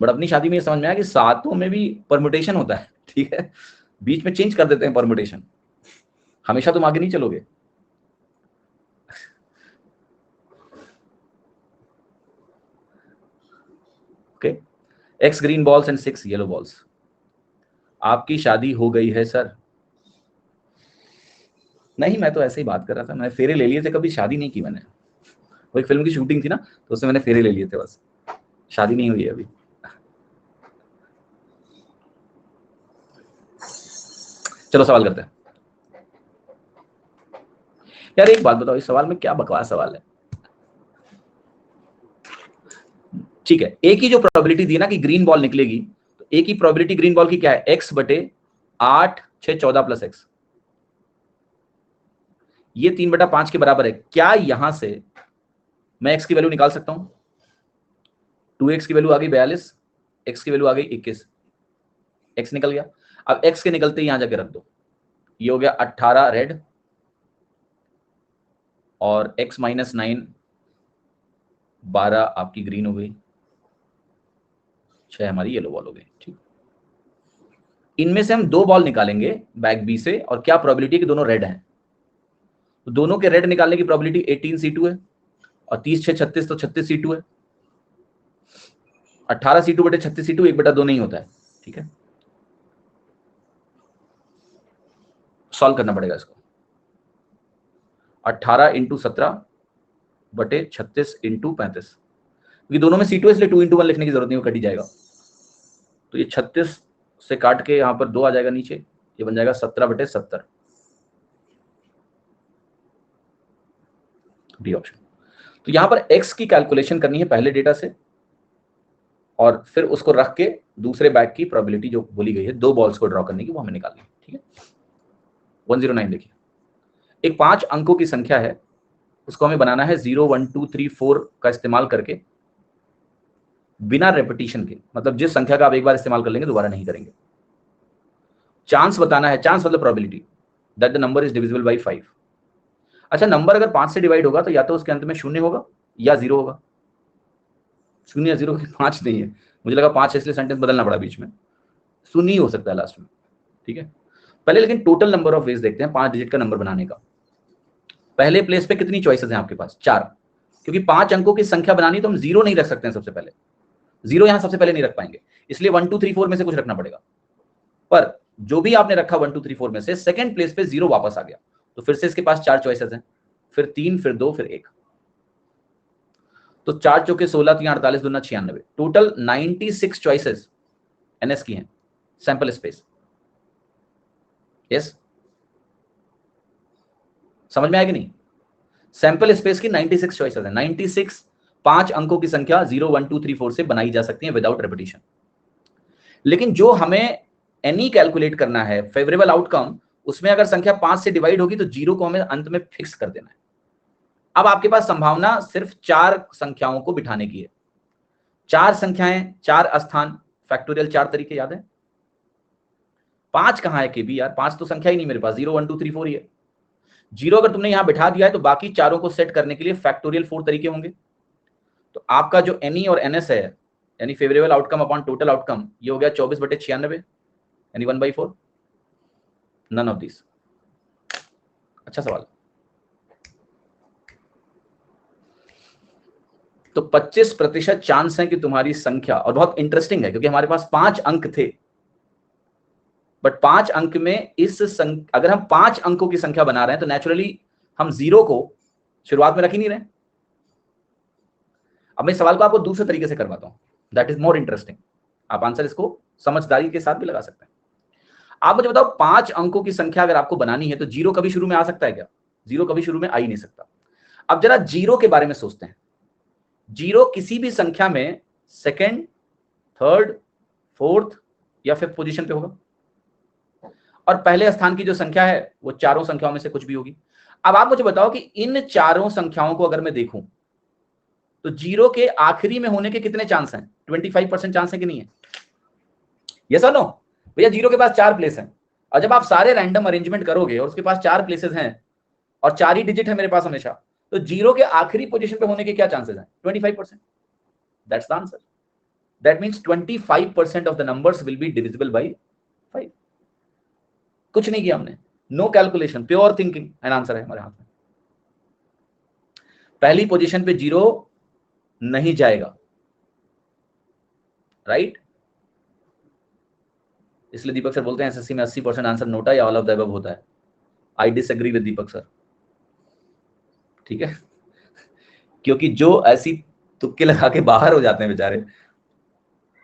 बट अपनी शादी में ये समझ में आया कि 7 में भी परम्यूटेशन होता है, ठीक है, बीच में चेंज कर देते हैं परम्यूटेशन, हमेशा तुम आगे नहीं चलोगे। Okay, X green balls and 6 yellow balls. आपकी शादी हो गई है सर? नहीं, मैं तो ऐसे ही बात कर रहा था, मैंने फेरे ले लिए थे, कभी शादी नहीं की मैंने। वो एक फिल्म की शूटिंग थी ना, तो उसमें मैंने फेरे ले लिए थे बस, शादी नहीं हुई है अभी। चलो सवाल करते हैं। यार एक बात बताओ, इस सवाल में क्या बकवास सवाल है? ठीक है, एक ही जो प्रोबेबिलिटी दी ना कि ग्रीन बॉल निकलेगी, तो एक ही प्रोबेबिलिटी ग्रीन बॉल की क्या है, X/8 6 14 + X, ये 3/5 के बराबर है। क्या यहां से मैं X की वैल्यू निकाल सकता हूं? 2X की वैल्यू आ गई 42, X की वैल्यू आ गई 21, X निकल गया। अब X के निकलते ही यहां जाके रख दो, ये हो गया 18 रेड और X - 9 12 आपकी ग्रीन हो गई, 6 हमारी येलो बॉल हो गई। ठीक, इनमें से हम 2 बॉल निकालेंगे बैग बी से, और क्या प्रोबेबिलिटी है कि दोनों रेड हैं, तो दोनों के रेड निकालने की प्रोबेबिलिटी 18C2 है, और 30 6 36 तो 36C2 है। 18C2 बटे 36C2 1/2 नहीं होता है, ठीक है, सॉल्व करना पड़ेगा इसको। 18 × 17 बटे 36 × 35, क्योंकि दोनों में C2 है इसलिए 2 × 1 लिखने की जरूरत नहीं, वो कट ही जाएगा। तो ये 36 से काट के यहां पर 2 आ जाएगा नीचे, ये बन जाएगा 17/70, डी ऑप्शन। तो यहां पर X की कैलकुलेशन करनी है पहले डेटा से, और फिर उसको रख के दूसरे बैग की प्रोबेबिलिटी जो बोली गई है 2 बॉल्स को ड्रॉ करने की, वो हमें निकालनी है। ठीक है, 109 देखिए, एक 5 अंकों की संख्या है, उसको हमें बनाना है 0 1 2 3 4 का इस्तेमाल करके बिना रेपिटेशन के, मतलब जिस संख्या का आप एक बार इस्तेमाल कर लेंगे दोबारा नहीं करेंगे। चांस बताना है, चांस मतलब probability that the number is divisible by 5। अच्छा, नंबर अगर 5 से डिवाइड होगा तो या तो उसके अंत में 0 होगा या 0 होगा। 0 या 0 5 नहीं है, मुझे लगा 5 है इसलिए सेंटेंस बदलना पड़ा बीच में। 0 ही हो सकता है लास्ट में, ठीक है। पहले लेकिन टोटल नंबर ऑफ वेज देखते हैं 5 डिजिट का नंबर बनाने का। पहले प्लेस पे कितनी चॉइसेस हैं आपके पास? 4, क्योंकि 5 अंकों की संख्या बनानी तो हम 0 नहीं रख सकते हैं सबसे पहले, 0 यहां सबसे पहले नहीं रख पाएंगे, इसलिए 1 2 3 4 में से कुछ रखना पड़ेगा। पर जो भी आपने रखा 1 2 3 4 में से सेकंड प्लेस पे 0 वापस आ गया, तो फिर से इसके पास 4 चॉइसेस हैं, फिर 3, फिर 2, फिर 1। तो 4 चौके 16, 3 48, 2 96, टोटल 96 चॉइसेस एनएस की हैं सैंपल स्पेस। यस, समझ में आएगी नहीं? सैंपल स्पेस की 96 चॉइसेस हैं। 96 5 अंकों की संख्या 0 1 2 3 4 से बनाई जा सकती है विदाउट रेपिटेशन। लेकिन जो हमें एनी कैलकुलेट करना है, फेवरेबल आउटकम, उसमें अगर संख्या 5 से डिवाइड होगी तो 0 को हमें अंत में फिक्स कर देना है। अब आपके पास संभावना सिर्फ 4 संख्याओं को बिठाने की है। 4 संख्याएं, 4 स्थान, फैक्टोरियल 4 तरीके याद है। 5 कहां है के बी यार? 5 तो संख्या ही नहीं मेरे पास, 0 1 2 3 4 ही है। 0 अगर तुमने यहां बिठा दिया है तो बाकी चारों को सेट करने के लिए फैक्टोरियल 4 तरीके होंगे। तो आपका जो एनई और एनएस है, यानी favourable outcome upon total outcome, ये हो गया 24/96 यानी 1/4। None of this. अच्छा सवाल। तो 25% चांस है कि तुम्हारी संख्या, और बहुत इंटरेस्टिंग है क्योंकि हमारे पास 5 अंक थे, बट 5 अंक में अगर हम 5 अंकों की संख्या बना रहे हैं तो नेचुरली हम 0 को शुरुआत में रख ही नहीं रहे। अब मैं सवाल को आपको दूसरे तरीके से करवाता हूं, दैट इज मोर इंटरेस्टिंग। आप आंसर इसको समझदारी के साथ भी लगा सकते हैं। आप मुझे बताओ, 5 अंकों की संख्या अगर आपको बनानी है तो 0 कभी शुरू में आ सकता है क्या? 0 कभी शुरू में आ ही नहीं सकता। अब जरा 0 के बारे में सोचते हैं। 0 किसी भी संख्या में सेकेंड, थर्ड, फोर्थ या फिफ्थ पोजीशन पे होगा, और पहले स्थान की जो संख्या है वो चारों संख्याओं में से कुछ भी होगी। अब आप मुझे बताओ कि इन चारों संख्याओं को अगर मैं देखूं तो 0 के आखिरी में होने के कितने चांस हैं? 25% चांस है कि नहीं है? यस और नो? भैया 0 के पास 4 प्लेस हैं, और जब आप सारे रैंडम अरेंजमेंट करोगे और उसके पास 4 प्लेसेस हैं और 4 ही डिजिट है मेरे पास हमेशा, तो 0 के आखिरी पोजीशन पे होने के क्या चांसेस हैं? 25%। That's the answer. That means 25% of the numbers will be divisible by 5। कुछ नहीं किया हमने, no calculation, pure thinking, and answer है हमारे हाथ में। पहली पोजीशन पे 0 नहीं जाएगा, राइट? इसलिए दीपक सर बोलते हैं एसएससी में 80% आंसर नोटा या ऑल ऑफ द अबव होता है। I disagree with Deepak sir, ठीक है? क्योंकि जो ऐसी तुक्के लगा के बाहर हो जाते हैं बेचारे,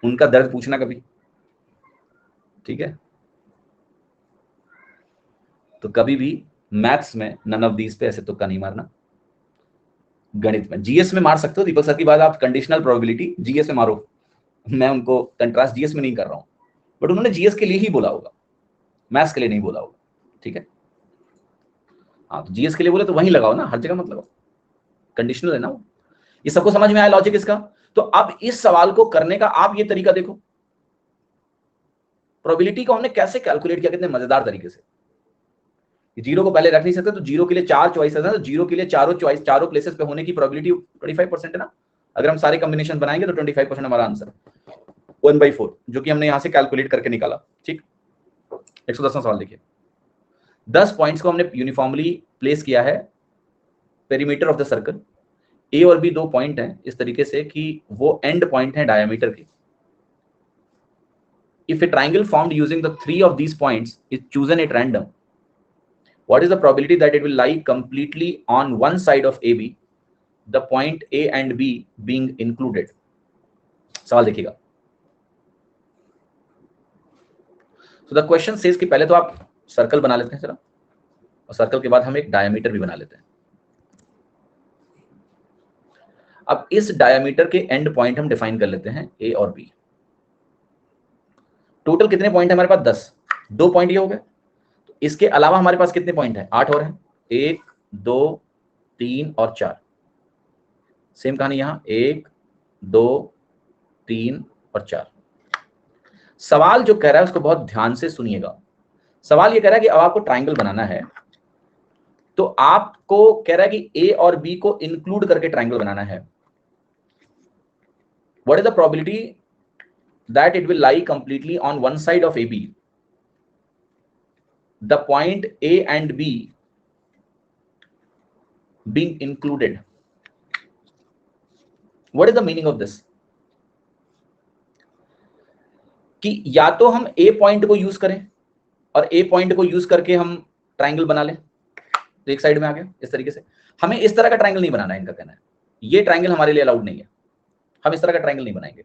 उनका दर्द पूछना कभी, ठीक है? तो कभी भी मैथ्स में नन ऑफ दीज पे ऐसे तुक्का नहीं मारना। गणित में, जीएस में मार सकते हो। दीपक सर की बात, आप कंडीशनल प्रोबेबिलिटी जीएस में मारो, मैं उनको कंट्रास्ट जीएस में नहीं कर रहा हूं, बट उन्होंने जीएस के लिए ही बोला होगा, मैथ्स के लिए नहीं बोला होगा, ठीक है? हाँ, तो जीएस के लिए बोले तो वहीं लगाओ ना, हर जगह मत लगाओ, कंडीशनल है ना वो। ये सबको समझ में आया लॉजिक इसका? तो अब इस सवाल को करने का आप ये तरीका देखो, प्रोबेबिलिटी को हमने कैसे कैलकुलेट किया, कितने मजेदार तरीके से। 0 को पहले रख नहीं सकते तो 0 के लिए 4 चॉइसेस हैं, तो 0 के लिए चारों प्लेसेस पे होने की प्रोबेबिलिटी 25% है ना। अगर हम सारे कॉम्बिनेशन बनाएंगे तो 25% हमारा आंसर 1/4, जो कि हमने यहां से कैलकुलेट करके निकाला, ठीक। 110वां सवाल देखिए। 10 पॉइंट्स को हमने यूनिफॉर्मली प्लेस किया है पेरीमीटर ऑफ द सर्कल। ए और बी 2 पॉइंट हैं इस तरीके से कि वो एंड पॉइंट है डायमीटर के। If a triangle formed using the 3 of these points is chosen at random, what is the probability that it will lie completely on one side of AB, the point A and B being included? सवाल देखिएगा। So the question says कि पहले तो आप circle बना लेते हैं जरा, और सर्कल के बाद हम एक डायमीटर भी बना लेते हैं। अब इस डायमीटर के एंड पॉइंट हम डिफाइन कर लेते हैं A और B। टोटल कितने पॉइंट है हमारे पास? 10। 2 पॉइंट ये हो गए, तो इसके अलावा हमारे पास कितने पॉइंट हैं? 8 और हैं, 1 2 3 और 4। सेम कहानी यहां, 1 2 3 और 4। सवाल जो कह रहा है उसको बहुत ध्यान से सुनिएगा। सवाल ये कह रहा है कि अब आपको ट्राइंगल बनाना है, तो आपको कह रहा है कि ए और बी को इंक्लूड करके ट्राइंगल बनाना है। What is the probability that it will lie completely on one side of A B? The point A and B being included. What is the meaning of this? कि या तो हम ए point को use करें और ए point को use करके हम ट्राइंगल बना लें, तो एक साइड में आ गया इस तरीके से। हमें इस तरह का ट्राइंगल नहीं बनाना है, इनका कहना है ये ट्राइंगल हमारे लिए अलाउड नहीं है, हम इस तरह का ट्राइंगल नहीं बनाएंगे।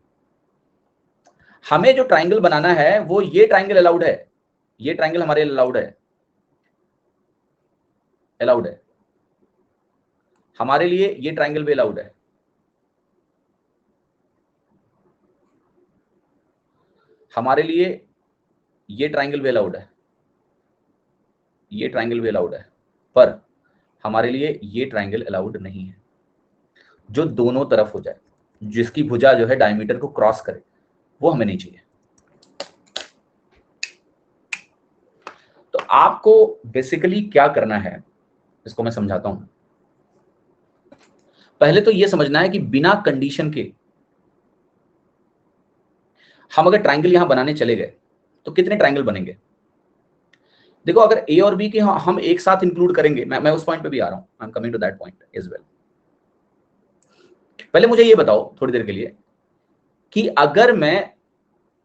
हमें जो ट्राइंगल बनाना है वो ये ट्राइंगल अलाउड है, ये ट्राइंगल हमारे लिए अलाउड है, अलाउड है हमारे लिए, ये ट्राइंगल भी अलाउड है। हमारे लिए ये ट्राइंगल भी अलाउड है, ये ट्राइंगल भी अलाउड है, पर हमारे लिए ये ट्राइंगल अलाउड नहीं है जो दोनों तरफ हो जाए, जिसकी भुजा जो है डायमीटर को क्रॉस करे, वो हमें नहीं चाहिए। तो आपको बेसिकली क्या करना है इसको मैं समझाता हूं। पहले तो ये समझना है कि बिना कंडीशन के हम अगर ट्राइंगल यहां बनाने चले गए तो कितने ट्राइंगल बनेंगे। देखो अगर ए और बी के हम एक साथ इंक्लूड करेंगे, मैं उस पॉइंट पे भी आ रहा हूं, I am coming to that point as well. पहले मुझे ये बताओ थोड़ी देर के लिए कि अगर मैं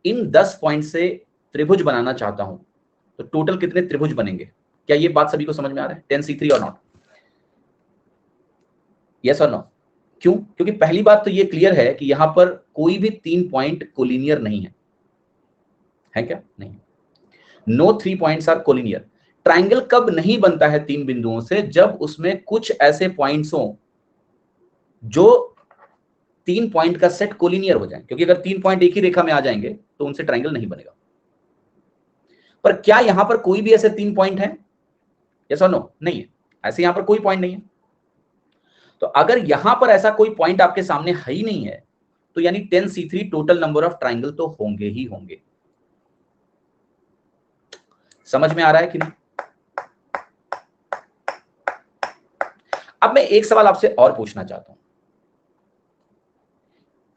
इन 10 पॉइंट से त्रिभुज बनाना चाहता हूं तो टोटल कितने त्रिभुज बनेंगे। क्या ये बात सभी को समझ में आ रहा है? 10C3 और नॉट, यस और नो? क्यों? क्योंकि पहली बात तो ये क्लियर है कि यहां पर कोई भी 3 पॉइंट कोलिनियर नहीं है क्या? नहीं, no 3 points are collinear. Triangle कब नहीं बनता है 3 बिंदुओं से? जब उसमें कुछ ऐसे पॉइंट्स हो जो 3 पॉइंट का सेट कोलिनियर हो जाए, क्योंकि अगर 3 पॉइंट एक ही रेखा में आ जाएंगे तो उनसे ट्राइंगल नहीं बनेगा। पर क्या यहां पर कोई भी ऐसे 3 पॉइंट है? यस और नो? नहीं है, ऐसे यहां पर कोई पॉइंट नहीं है। तो अगर यहां पर ऐसा कोई पॉइंट आपके सामने है ही नहीं है तो यानी 10C3 total number of triangle तो होंगे ही होंगे। समझ में आ रहा है कि नहीं? अब मैं एक सवाल आपसे और पूछना चाहता हूं,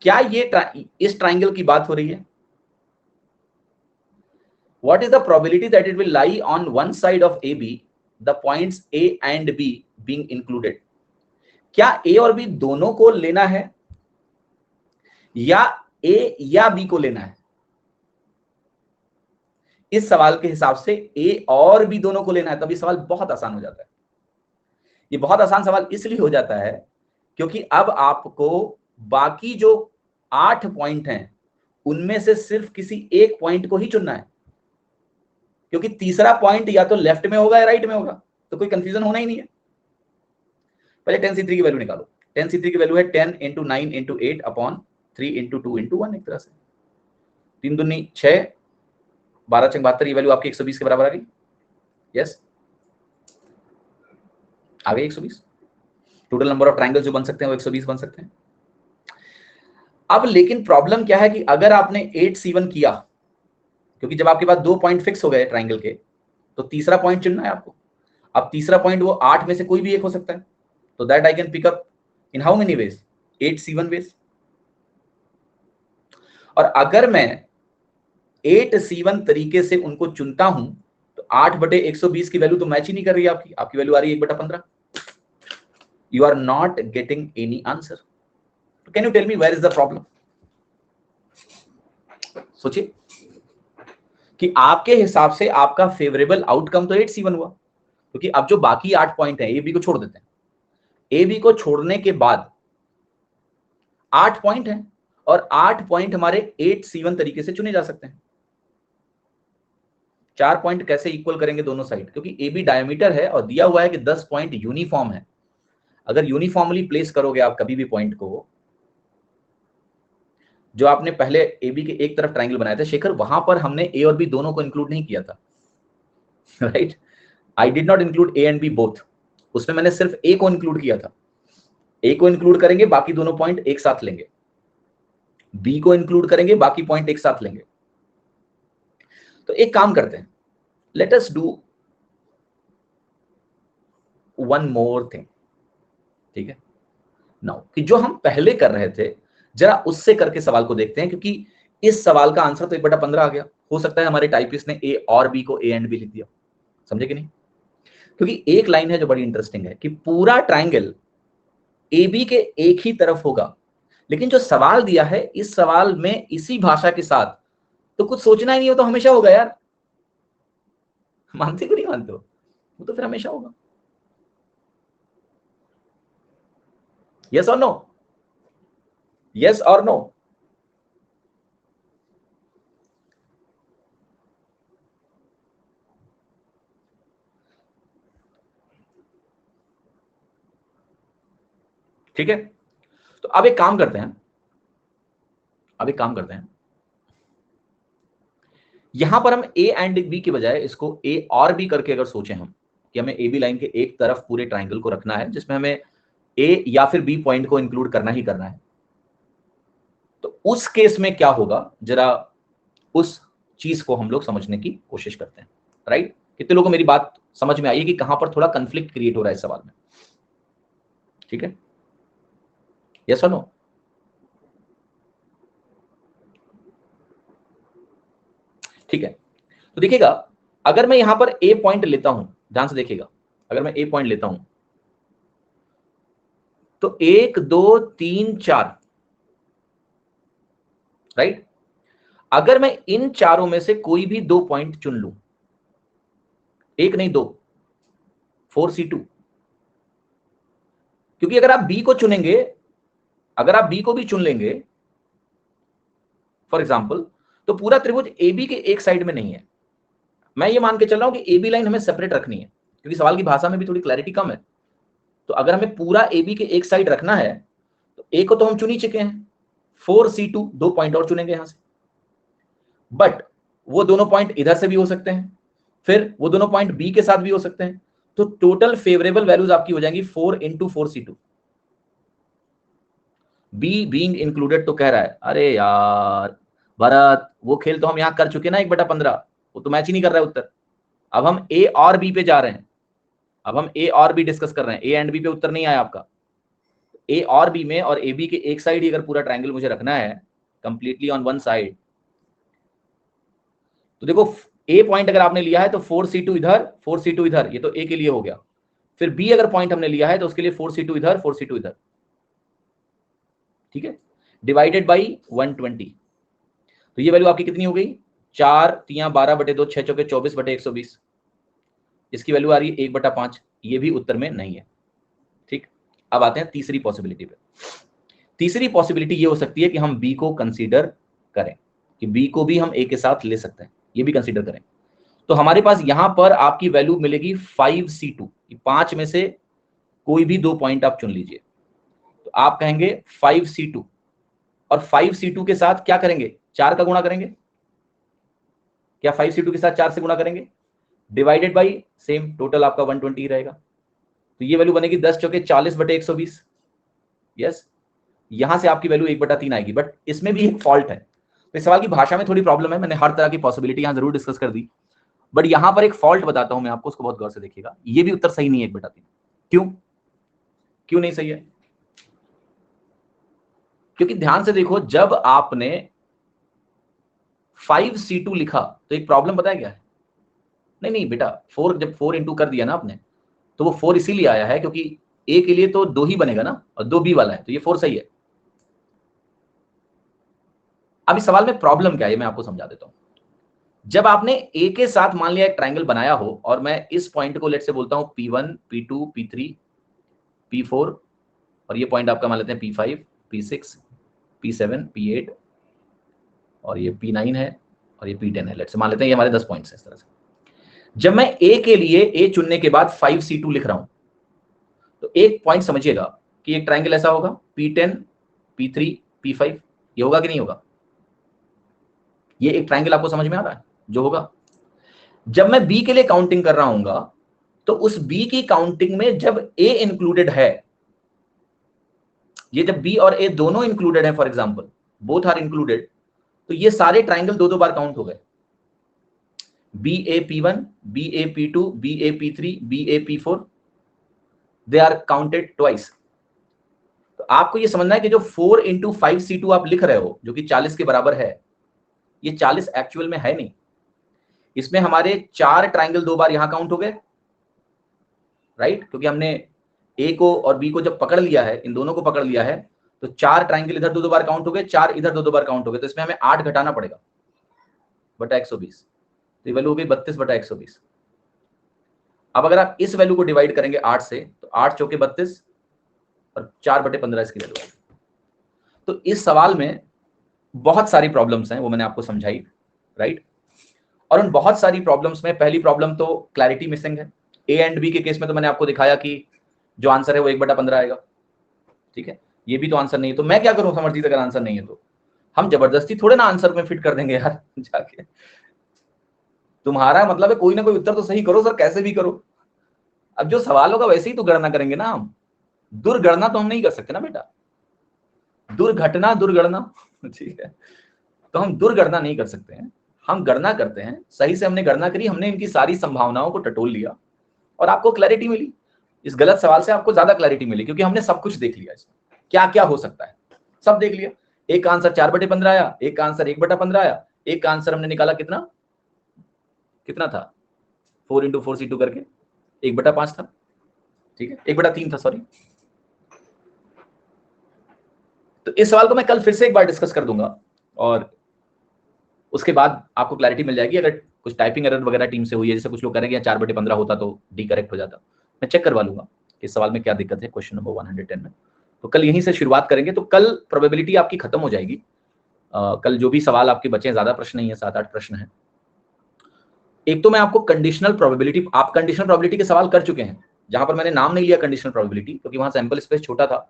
क्या ये इस ट्राइंगल की बात हो रही है? What is the probability that it will lie on one side of AB, the points A and B being included? क्या A और B दोनों को लेना है या A या B को लेना है? इस सवाल के हिसाब से A और B दोनों को लेना है, तभी सवाल बहुत आसान हो जाता है। ये बहुत आसान सवाल इसलिए हो जाता है क्योंकि अब आपको बाकी जो 8 पॉइंट हैं उनमें से सिर्फ किसी एक पॉइंट को ही चुनना है, क्योंकि तीसरा पॉइंट या तो लेफ्ट में होगा या राइट में होगा, तो कोई कंफ्यूजन होना ही नहीं है। पहले 10C3 की वैल्यू निकालो। 10C3 की वैल्यू है 10 × 9 × 8 अपॉन 3 × 2 × 1, एक तरह से 3 दूनी 6, 12 × 72, ये वैल्यू आपकी 120 के बराबर आ गई। यस, आ गई 120। टोटल नंबर ऑफ ट्राइंगल जो बन सकते हैं वो 120 बन सकते हैं। अब लेकिन प्रॉब्लम क्या है कि अगर आपने 8C1 किया, क्योंकि जब आपके पास 2 पॉइंट फिक्स हो गए ट्राइंगल के, तो तीसरा पॉइंट चुनना है आपको। अब तीसरा पॉइंट वो 8 में से कोई भी एक हो सकता है, तो that I can pick up in how many ways? 8C1 ways. और अगर मैं 8C1 तरीके से उनको चुनता हूं तो 8/120 की वैल्यू तो मैच ही नहीं कर रही है आपकी वैल्यू आ रही है 1/15। You are not getting any answer. Can you tell me where is the problem? सोचिए कि आपके हिसाब से आपका फेवरेबल आउटकम तो 8C1 हुआ, क्योंकि अब जो बाकी 8 पॉइंट है, ए बी को छोड़ देते हैं। ए बी को छोड़ने के बाद 8 पॉइंट हैं और 8 पॉइंट हमारे 8C1 तरीके से चुने जा सकते हैं। 4 पॉइंट कैसे इक्वल करेंगे दोनों साइड? क्योंकि ए बी डायमीटर है और दिया हुआ है कि 10 पॉइंट यूनिफॉर्म है। अगर यूनिफॉर्मली प्लेस करोगे आप कभी भी पॉइंट को, जो आपने पहले ए बी के एक तरफ ट्राइंगल बनाया था शेखर, वहां पर हमने ए और बी दोनों को इंक्लूड नहीं किया था, right? I did not include A and B both. उसमें मैंने सिर्फ ए को इंक्लूड किया था। ए को इंक्लूड करेंगे, बाकी दोनों पॉइंट एक साथ लेंगे। बी को इंक्लूड करेंगे, बाकी पॉइंट एक साथ लेंगे। तो एक काम करते हैं, let us do one more thing, ठीक है। नाउ कि जो हम पहले कर रहे थे जरा उससे करके सवाल को देखते हैं, क्योंकि इस सवाल का आंसर तो 1/15 आ गया। हो सकता है हमारे टाइपिस्ट ने ए और बी को ए एंड बी लिख दिया, समझे कि नहीं? क्योंकि एक लाइन है जो बड़ी इंटरेस्टिंग है कि पूरा ट्राइंगल ए बी के एक ही तरफ होगा, लेकिन जो सवाल दिया है इस सवाल में इसी भाषा के साथ तो कुछ सोचना ही नहीं हो तो हमेशा होगा यार। मानते को नहीं मानते हो? वो तो फिर हमेशा होगा। यस और नो? यस और नो? ठीक है, तो अब एक काम करते हैं, यहां पर हम ए एंड बी की बजाय इसको ए और बी करके अगर सोचें हम कि हमें ए बी लाइन के एक तरफ पूरे ट्राइंगल को रखना है जिसमें हमें ए या फिर बी पॉइंट को इंक्लूड करना ही करना है, तो उस केस में क्या होगा, जरा उस चीज को हम लोग समझने की कोशिश करते हैं। राइट? कितने लोगों को मेरी बात समझ में आई है कि कहां पर थोड़ा कंफ्लिक्ट क्रिएट हो रहा है इस सवाल में? ठीक है, यस और नो? ठीक है, तो देखिएगा, अगर मैं यहां पर ए पॉइंट लेता हूं, ध्यान से देखिएगा, अगर मैं ए पॉइंट लेता हूं तो 1 2 3 4, राइट? अगर मैं इन चारों में से कोई भी 2 पॉइंट चुन लूं, एक नहीं 2, 4C2, क्योंकि अगर आप बी को चुनेंगे, अगर आप बी को भी चुन लेंगे फॉर एग्जाम्पल, तो पूरा त्रिभुज ए बी के एक साइड में नहीं है। मैं ये मान के चल रहा हूं कि ए बी लाइन हमें सेपरेट रखनी है, क्योंकि सवाल की भाषा में भी थोड़ी क्लैरिटी कम है। तो अगर हमें पूरा ए बी के एक साइड रखना है तो ए को तो हम चुन ही चुके हैं, 4C2 2 पॉइंट और चुनेंगे यहां से, बट वो दोनों पॉइंट इधर से भी हो सकते हैं, फिर वो दोनों पॉइंट बी के साथ भी हो सकते हैं, तो टोटल फेवरेबल वैल्यूज आपकी हो जाएंगी 4 × 4C2। बी बीइंग इंक्लूडेड तो कह रहा है अरे यार भरत, वो खेल तो हम यहां कर चुके ना 1/15, वो तो मैच ही नहीं कर रहा है उत्तर। अब हम ए और बी पे जा रहे हैं, अब हम ए और बी डिस्कस कर रहे हैं, ए एंड बी पे उत्तर नहीं आया आपका। ए और बी में और ए बी के एक साइड ही अगर पूरा ट्राइंगल मुझे रखना है कंप्लीटली ऑन वन साइड, तो देखो ए पॉइंट अगर आपने लिया है तो 4C2 इधर 4C2 इधर, ये तो ए के लिए हो गया। फिर बी अगर पॉइंट हमने लिया है तो उसके लिए 4C2 इधर 4C2 इधर, ठीक है, डिवाइडेड बाई 120। तो ये वैल्यू आपकी कितनी हो गई? 4 3 12/2 6 चौके 24/120। इसकी वैल्यू आ रही है 1/5। ये भी उत्तर में नहीं है। ठीक, अब आते हैं तीसरी पॉसिबिलिटी पे। तीसरी पॉसिबिलिटी ये हो सकती है कि हम बी को कंसीडर करें, कि बी को भी हम ए के साथ ले सकते हैं, ये भी कंसीडर करें। तो हमारे पास यहां पर आपकी वैल्यू मिलेगी 5C2। 5 में से कोई भी 2 पॉइंट आप चुन लीजिए, तो आप कहेंगे 5C2, और 5C2 के साथ क्या करेंगे? 4 का गुणा करेंगे। क्या 5C2 के साथ 4 से गुणा करेंगे? डिवाइडेड बाई सेम, टोटल आपका 120 ही रहेगा। तो ये वैल्यू बनेगी 10 चौके 40/120। यस, यहां से आपकी वैल्यू 1/3 आएगी, बट इसमें भी एक फॉल्ट है। तो इस सवाल की भाषा में थोड़ी प्रॉब्लम है, मैंने हर तरह की पॉसिबिलिटी यहां जरूर डिस्कस कर दी, बट यहां पर एक फॉल्ट बताता हूं मैं आपको, उसको बहुत गौर से देखिएगा। ये भी उत्तर सही नहीं है 1/3। क्यों नहीं सही है? क्योंकि ध्यान से देखो, जब आपने 5C2 लिखा तो एक प्रॉब्लम पता है क्या है? नहीं बेटा, 4 जब 4 इंटू कर दिया ना आपने, तो वो 4 इसीलिए आया है क्योंकि ए के लिए तो 2 ही बनेगा ना, और 2 बी वाला है, तो ये 4 सही है। अब इस सवाल में प्रॉब्लम क्या है मैं आपको समझा देता हूं। जब आपने ए के साथ मान लिया एक ट्राइंगल बनाया हो, और मैं इस पॉइंट को लेट से बोलता हूं P1 P2 P3 P4, और ये पॉइंट आपका मान लेते हैं P5 P6 P7 P8, और ये P9 है, और ये P10 है, लेट से मान लेते हैं ये हमारे 10 पॉइंट्स हैं इस तरह से। जब मैं ए के लिए ए चुनने के बाद 5C2 लिख रहा हूं, तो एक पॉइंट समझिएगा कि एक ट्राइंगल ऐसा होगा P10 P3 P5, ये होगा कि नहीं होगा? ये एक ट्राइंगल आपको समझ में आ रहा है जो होगा? जब मैं बी के लिए काउंटिंग कर रहा हूंगा, तो उस बी की काउंटिंग में जब ए इंक्लूडेड है, ये जब बी और ए दोनों इंक्लूडेड है for example, both are included, तो ये सारे ट्राइंगल दो दो बार काउंट हो गए। BAP1, BAP2, BAP3, BAP4, they are counted twice. तो आपको ये समझना है कि जो 4 इंटू 5C2 आप लिख रहे हो, जो कि 40 के बराबर है, ये 40 एक्चुअल में है नहीं। इसमें हमारे 4 ट्राइंगल दो बार यहां काउंट हो गए, राइट, क्योंकि हमने ए को और बी को जब पकड़ लिया है, इन दोनों को पकड़ लिया है, तो 4 ट्राइंगल इधर दो दो बार काउंट हो गए, 4 इधर दो दो बार काउंट हो गए, तो इसमें हमें 8 घटाना पड़ेगा बटा 120, तो वैल्यू हो गई 32 बटा 120। अब अगर आप इस वैल्यू को डिवाइड करेंगे 8 से, तो 8 चौके 32 और 4 बटे 15 इसकी वैल्यू है। तो इस सवाल में बहुत सारी प्रॉब्लम्स हैं, वो मैंने आपको समझाई, राइट। और उन बहुत सारी प्रॉब्लम्स में पहली प्रॉब्लम तो क्लैरिटी मिसिंग है। ए एंड बी के केस में तो मैंने आपको दिखाया कि जो आंसर है वो 1/15 आएगा, ठीक है। ये भी तो आंसर नहीं है, तो मैं क्या करूं समर्जित, अगर आंसर नहीं है तो हम जबरदस्ती थोड़े ना आंसर में फिट कर देंगे यार जाके। तुम्हारा मतलब है कोई ना कोई उत्तर तो सही करो सर, कैसे भी करो। अब जो सवाल होगा वैसे ही तो गणना करेंगे ना हम, दुर्गणना तो हम नहीं कर सकते ना बेटा, दुर्घटना दुर्गणना ठीक है, तो हम दुर्गणना नहीं कर सकते हैं, हम गणना करते हैं। सही से हमने गणना करी, हमने इनकी सारी संभावनाओं को टटोल लिया और आपको क्लैरिटी मिली। इस गलत सवाल से आपको ज्यादा क्लैरिटी मिली क्योंकि हमने सब कुछ देख लिया, इसमें क्या क्या हो सकता है सब देख लिया। एक का आंसर 4/15 आया, एक का आंसर 1/15 आया, एक का आंसर हमने निकाला कितना कितना था 4 इंटू 4C2 करके 1/5 था, ठीक है, 1/3 था सॉरी। तो इस सवाल को मैं कल फिर से एक बार डिस्कस कर दूंगा और उसके बाद आपको क्लैरिटी मिल जाएगी। अगर कुछ टाइपिंग एरर वगैरह टीम से हुई है, जैसे कुछ लोग करेंगे 4/15 होता तो डी करेक्ट हो जाता, मैं चेक करवा लूंगा इस सवाल में क्या दिक्कत है, क्वेश्चन नंबर 110 में। तो कल यहीं से शुरुआत करेंगे, तो कल प्रोबेबिलिटी आपकी खत्म हो जाएगी। कल जो भी सवाल आपके बचे हैं, ज्यादा प्रश्न नहीं है, 7-8 प्रश्न है। एक तो मैं आपको कंडीशनल प्रोबेबिलिटी, आप कंडीशनल प्रोबेबिलिटी के सवाल कर चुके हैं, जहां पर मैंने नाम नहीं लिया कंडीशनल प्रोबेबिलिटी, क्योंकि वहां सैंपल स्पेस छोटा था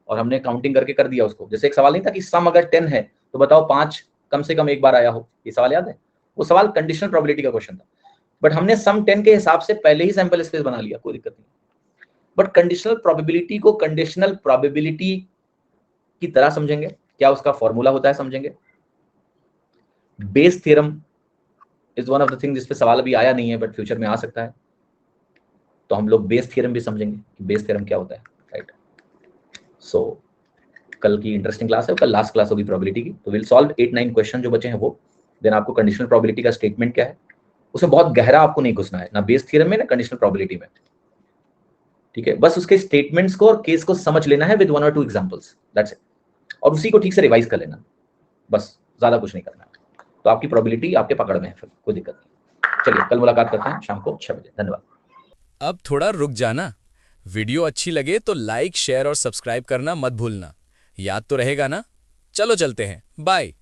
और हमने काउंटिंग करके कर दिया उसको। जैसे एक सवाल नहीं था कि सम अगर 10 है तो बताओ 5 कम से कम एक बार आया हो, ये सवाल याद है? वो सवाल कंडीशनल प्रोबेबिलिटी का क्वेश्चन था, बट हमने सम 10 के हिसाब से पहले ही सैंपल स्पेस बना लिया, कोई दिक्कत नहीं। बट कंडीशनल प्रोबेबिलिटी को कंडीशनल प्रोबेबिलिटी की तरह समझेंगे, क्या उसका फॉर्मूला होता है समझेंगे। Bayes theorem is one of the thing जिस पे सवाल अभी आया नहीं है बट फ्यूचर में आ सकता है, तो हम लोग बेस थ्योरम भी समझेंगे कि बेस थ्योरम क्या होता है, राइट। सो कल की इंटरेस्टिंग क्लास है, कल लास्ट क्लास होगी प्रोबेबिलिटी की, तो विल सॉल्व 8-9 क्वेश्चन जो बचे हैं वो। देन आपको कंडीशनल प्रोबेबिलिटी का स्टेटमेंट क्या है, उसमें बहुत गहरा आपको नहीं घुसना है, ना बेस थ्योरम में ना कंडीशनल प्रोबेबिलिटी में, ठीक है। बस उसके स्टेटमेंट्स को और केस को समझ लेना है with 1 or 2 examples, that's it, और उसी को ठीक से रिवाइज कर लेना, बस ज्यादा कुछ नहीं करना है। तो आपकी प्रोबेबिलिटी आपके पकड़ में है, फिर कोई दिक्कत नहीं। चलिए कल मुलाकात करते हैं शाम को 6 बजे। धन्यवाद। अब थोड़ा रुक जाना। वीडियो अच्छी लगे तो लाइक, शेयर और सब्सक्राइब करना मत भूलना। याद तो रहेगा ना? चलो चलते हैं, बाय।